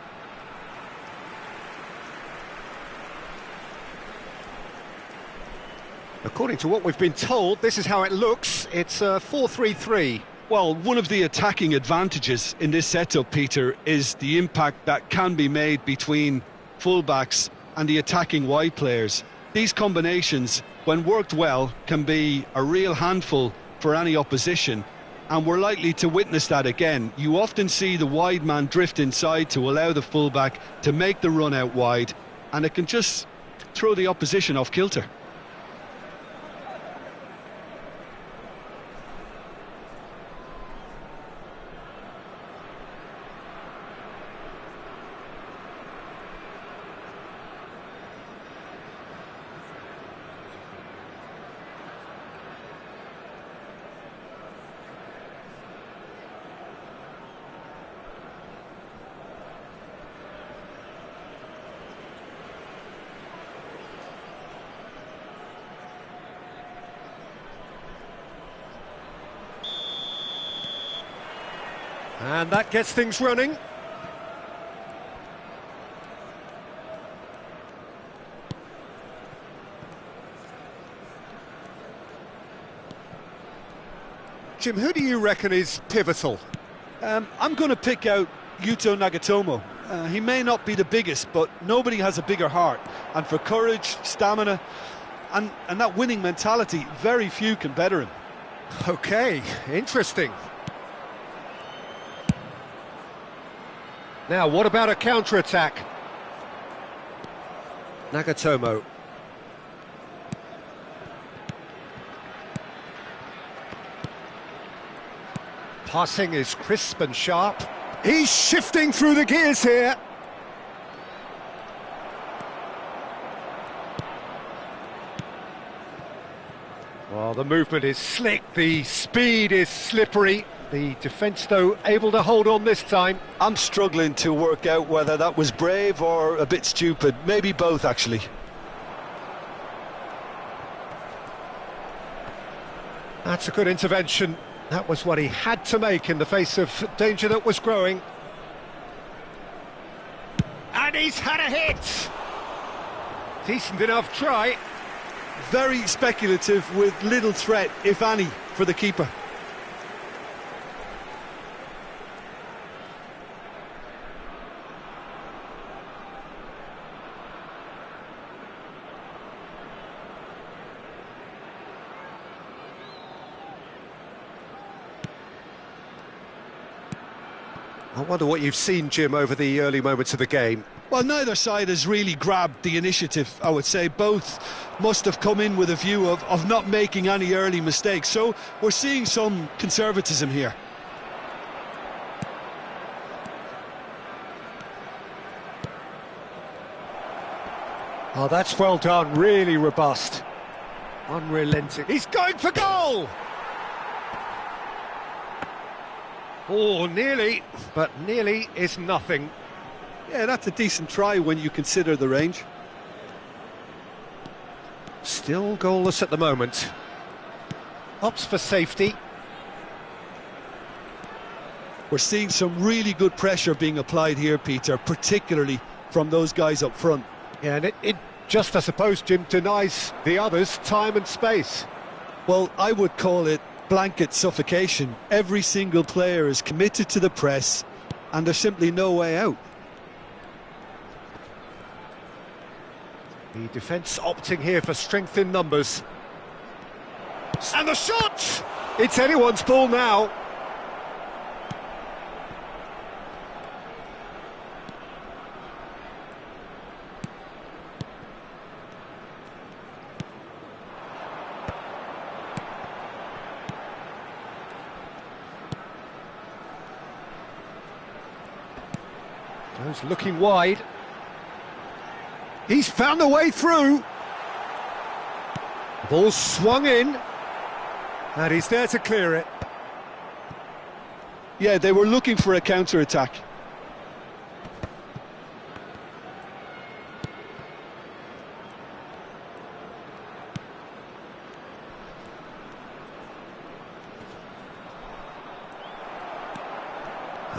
According to what we've been told, this is how it looks. It's a 4-3-3. Well, one of the attacking advantages in this setup, Peter, is the impact that can be made between fullbacks and the attacking wide players. These combinations, when worked well, can be a real handful for any opposition, and we're likely to witness that again. You often see the wide man drift inside to allow the fullback to make the run out wide, and it can just throw the opposition off kilter. And that gets things running. Jim, who do you reckon is pivotal? I'm going to pick out Yuto Nagatomo. He may not be the biggest, but nobody has a bigger heart. And for courage, stamina, and that winning mentality, very few can better him. Okay, interesting. Now, what about a counter-attack? Nagatomo. Passing is crisp and sharp. He's shifting through the gears here. Well, the movement is slick, the speed is slippery. The defence, though, able to hold on this time. I'm struggling to work out whether that was brave or a bit stupid. Maybe both, actually. That's a good intervention. That was what he had to make in the face of danger that was growing. And he's had a hit! Decent enough try. Very speculative with little threat, if any, for the keeper. I wonder what you've seen, Jim, over the early moments of the game. Well, neither side has really grabbed the initiative, I would say. Both must have come in with a view of not making any early mistakes. So we're seeing some conservatism here. Oh, that's well done, really robust. Unrelenting. He's going for goal! Oh, nearly, but nearly is nothing. Yeah, that's a decent try when you consider the range. Still goalless at the moment. Opts for safety. We're seeing some really good pressure being applied here, Peter, particularly from those guys up front. Yeah, and it just, I suppose, Jim, denies the others time and space. Well, I would call it blanket suffocation. Every single player is committed to the press, and there's simply no way out. The defence opting here for strength in numbers. And the shot! It's anyone's ball now. Goes looking wide. He's found a way through. The ball's swung in. And he's there to clear it. Yeah, they were looking for a counter-attack.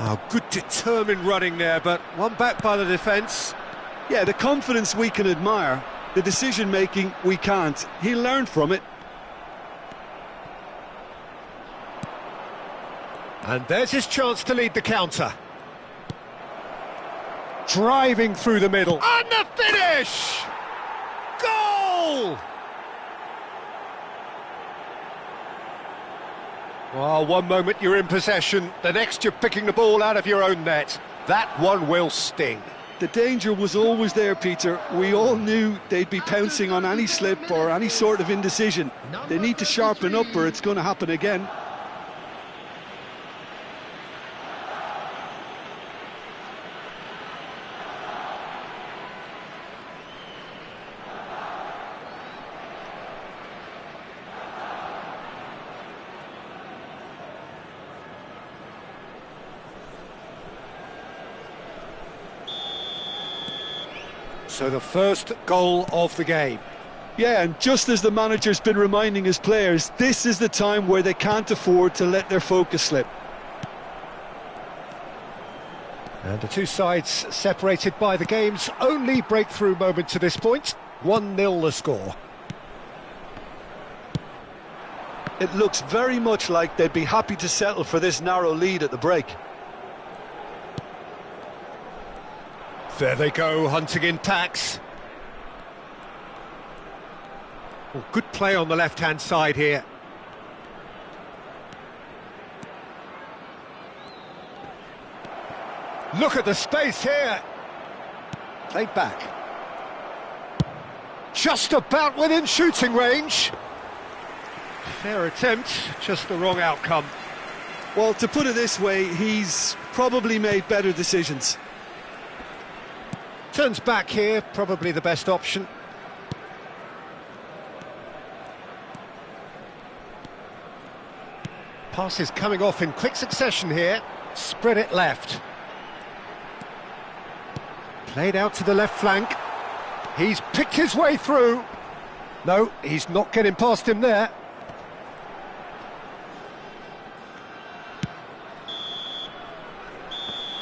Oh, good determined running there, but one back by the defence. Yeah, the confidence we can admire, the decision-making we can't. He learned from it. And there's his chance to lead the counter. Driving through the middle. And the finish! Goal! Well, one moment you're in possession, the next you're picking the ball out of your own net. That one will sting. The danger was always there, Peter. We all knew they'd be pouncing on any slip or any sort of indecision. They need to sharpen up or it's going to happen again. So the first goal of the game. Yeah, and just as the manager's been reminding his players, this is the time where they can't afford to let their focus slip. And the two sides separated by the game's only breakthrough moment to this point. 1-0 the score. It looks very much like they'd be happy to settle for this narrow lead at the break. There they go, hunting in packs. Well, good play on the left-hand side here. Look at the space here. Played back. Just about within shooting range. Fair attempt, just the wrong outcome. Well, to put it this way, he's probably made better decisions. Turns back here, probably the best option. Passes coming off in quick succession here. Spread it left. Played out to the left flank. He's picked his way through. No, he's not getting past him there.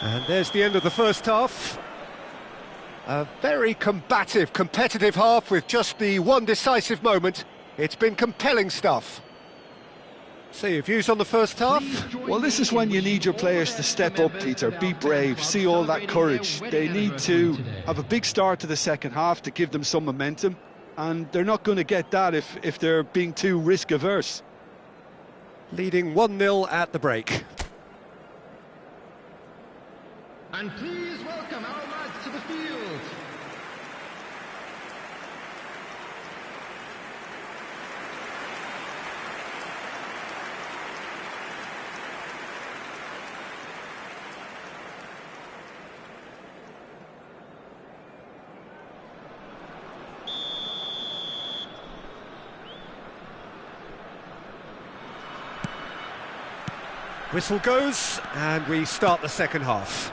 And there's the end of the first half. A very combative, competitive half with just the one decisive moment. It's been compelling stuff. So your views on the first half? Well, this is when you need your players to step up, Peter, be brave, see all that courage. They need to have a big start to the second half to give them some momentum, and they're not going to get that if they're being too risk-averse. Leading 1-0 at the break. And please welcome our lads to the field. Whistle goes, and we start the second half.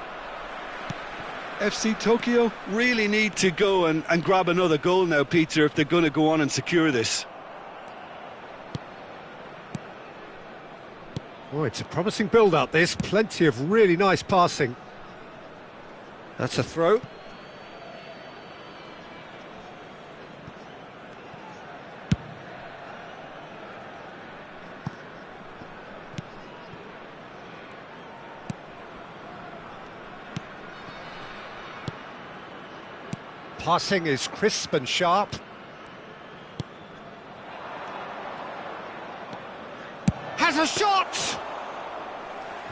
FC Tokyo really need to go and grab another goal now, Peter, if they're going to go on and secure this. Oh, it's a promising build-up, this. Plenty of really nice passing. That's a throw. Passing is crisp and sharp. Has a shot!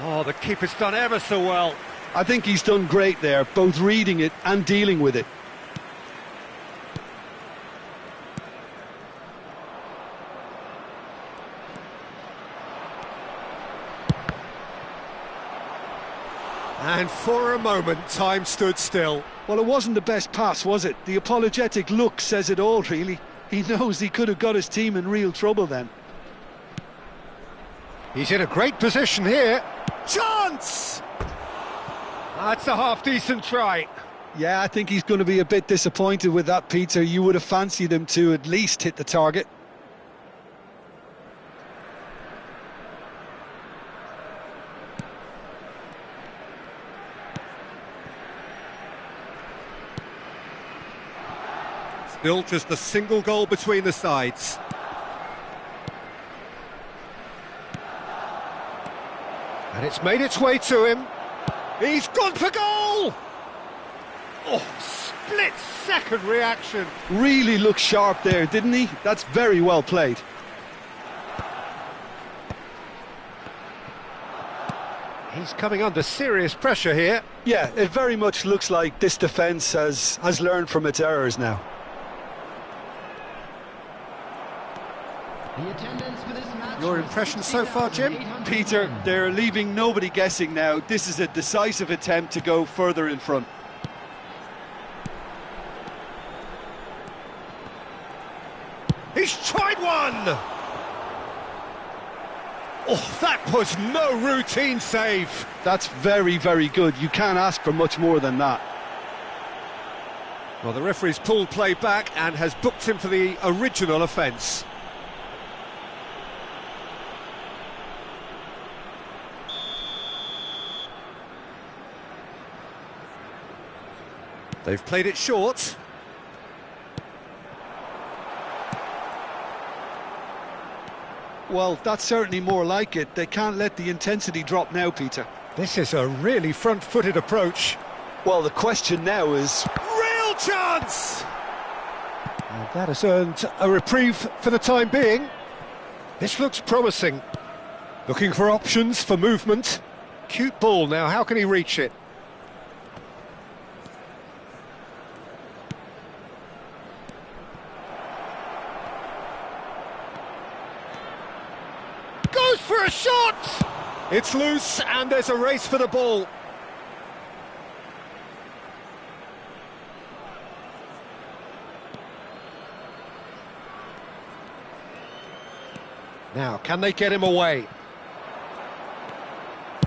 Oh, the keeper's done ever so well. I think he's done great there, both reading it and dealing with it. And for a moment, time stood still. Well, it wasn't the best pass, was it? The apologetic look says it all, really. He knows he could have got his team in real trouble then. He's in a great position here. Chance! That's a half-decent try. Yeah, I think he's going to be a bit disappointed with that, Peter. You would have fancied him to at least hit the target. Still just a single goal between the sides. And it's made its way to him. He's gone for goal! Oh, split-second reaction. Really looked sharp there, didn't he? That's very well played. He's coming under serious pressure here. Yeah, it very much looks like this defence has learned from its errors now. The attendance for this match. Your impression so far, Jim? Peter, they're leaving nobody guessing now. This is a decisive attempt to go further in front. He's tried one! Oh, that was no routine save. That's very, very good. You can't ask for much more than that. Well, the referee's pulled play back and has booked him for the original offence. They've played it short. Well, that's certainly more like it. They can't let the intensity drop now, Peter. This is a really front-footed approach. Well, the question now is... Real chance! And that has earned a reprieve for the time being. This looks promising. Looking for options for movement. Cute ball now, how can he reach it? Goes for a shot! It's loose and there's a race for the ball. Now, can they get him away?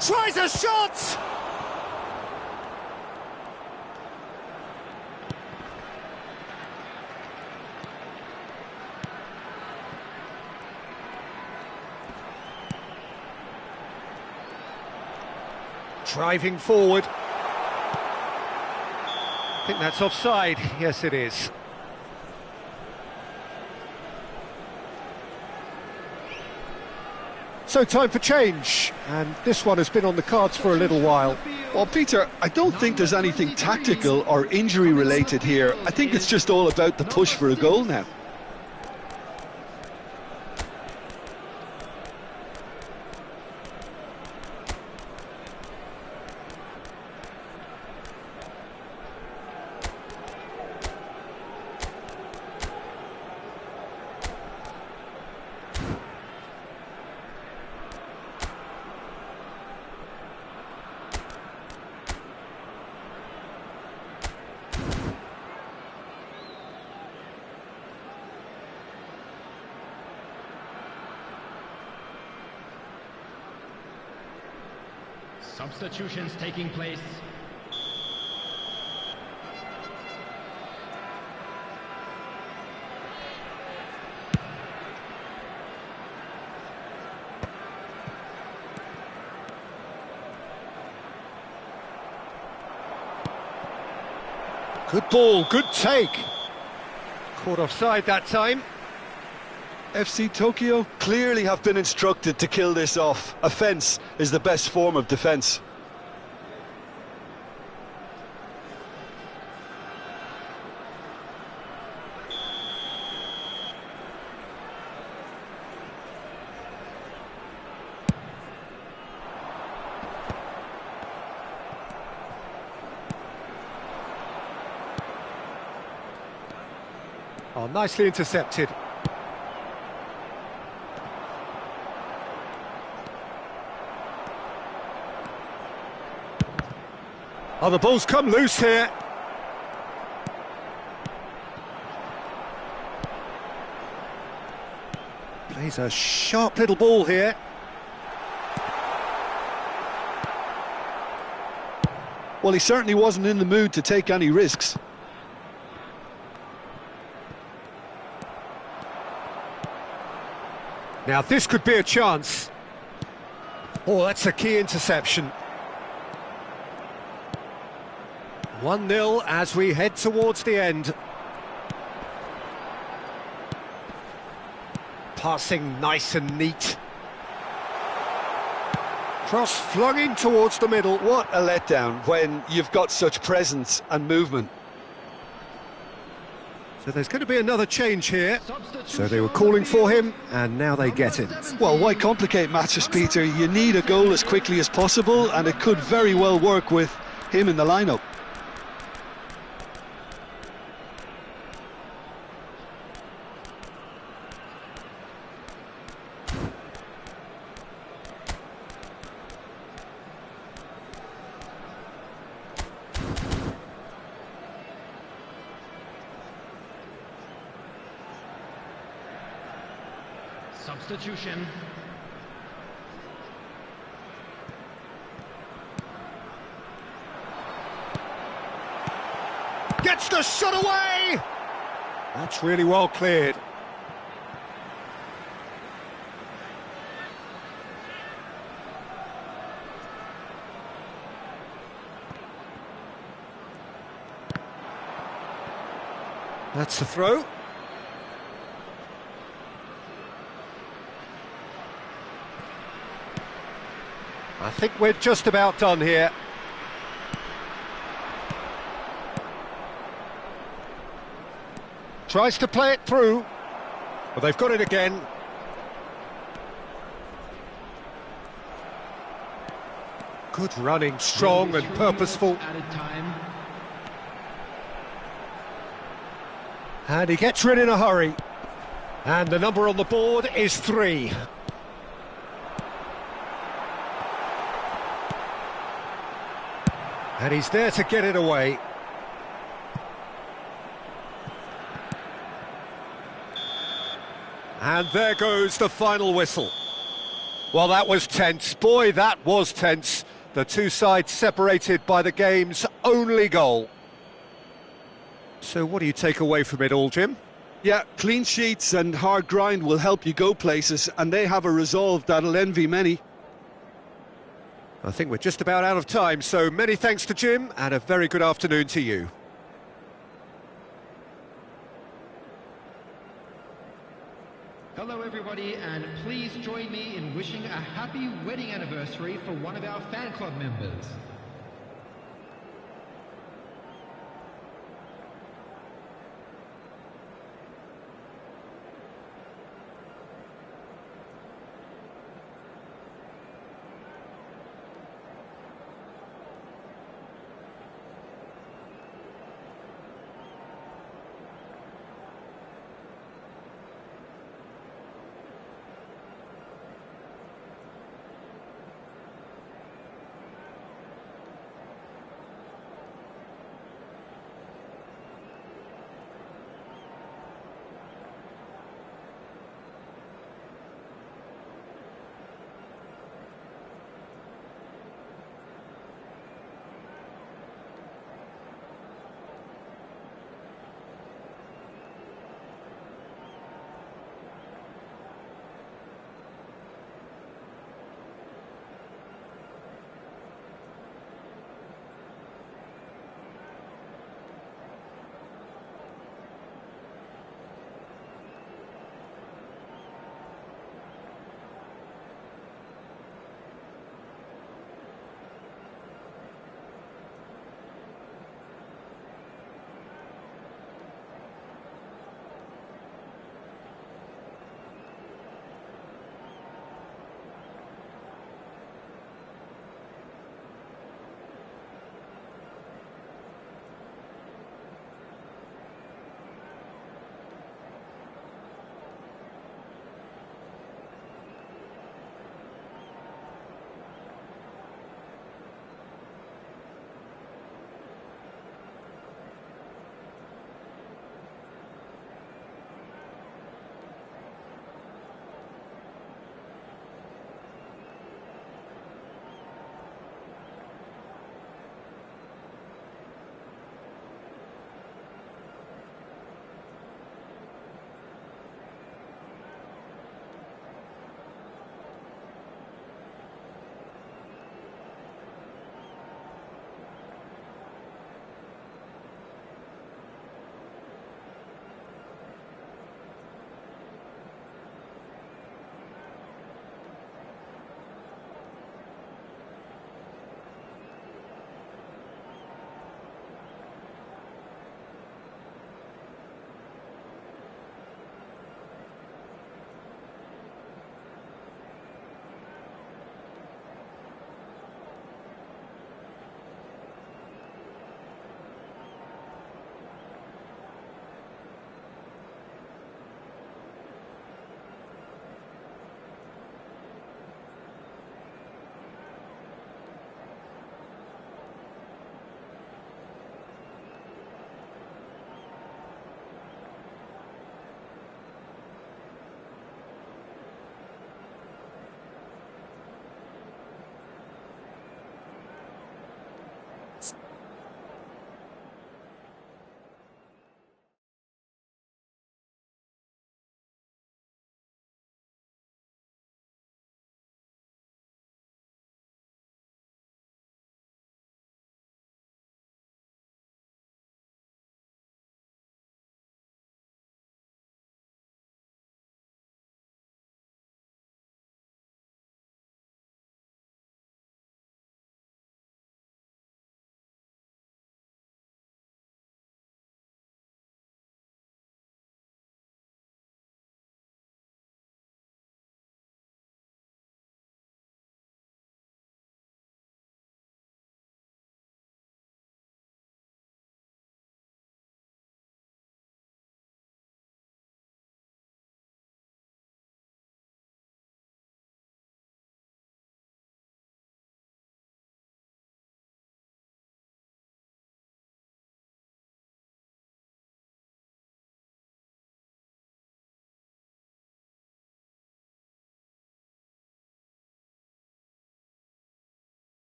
Tries a shot! Driving forward. I think that's offside. Yes, it is. So time for change, and this one has been on the cards for a little while. Well, Peter, I don't think there's anything tactical or injury related here. I think it's just all about the push for a goal now. Substitutions taking place. Good ball, good take. Caught offside that time. FC Tokyo clearly have been instructed to kill this off. Offence is the best form of defence. Oh, nicely intercepted. Oh, the ball's come loose here. Plays a sharp little ball here. Well, he certainly wasn't in the mood to take any risks. Now this could be a chance. Oh, that's a key interception. 1-0 as we head towards the end. Passing nice and neat. Cross flung in towards the middle. What a letdown when you've got such presence and movement. So there's going to be another change here. So they were calling for him, and now they get him. Well, why complicate matters, Peter? You need a goal as quickly as possible, and it could very well work with him in the lineup. Substitution. Gets the shot away! That's really well cleared. That's the throw. I think we're just about done here. Tries to play it through. Well, they've got it again. Good running, strong and purposeful. And he gets rid in a hurry. And the number on the board is 3. And he's there to get it away. And there goes the final whistle. Well, that was tense. Boy, that was tense. The two sides separated by the game's only goal. So what do you take away from it all, Jim? Yeah, clean sheets and hard grind will help you go places, and they have a resolve that'll envy many. I think we're just about out of time, so many thanks to Jim, and a very good afternoon to you. Hello everybody, and please join me in wishing a happy wedding anniversary for one of our fan club members.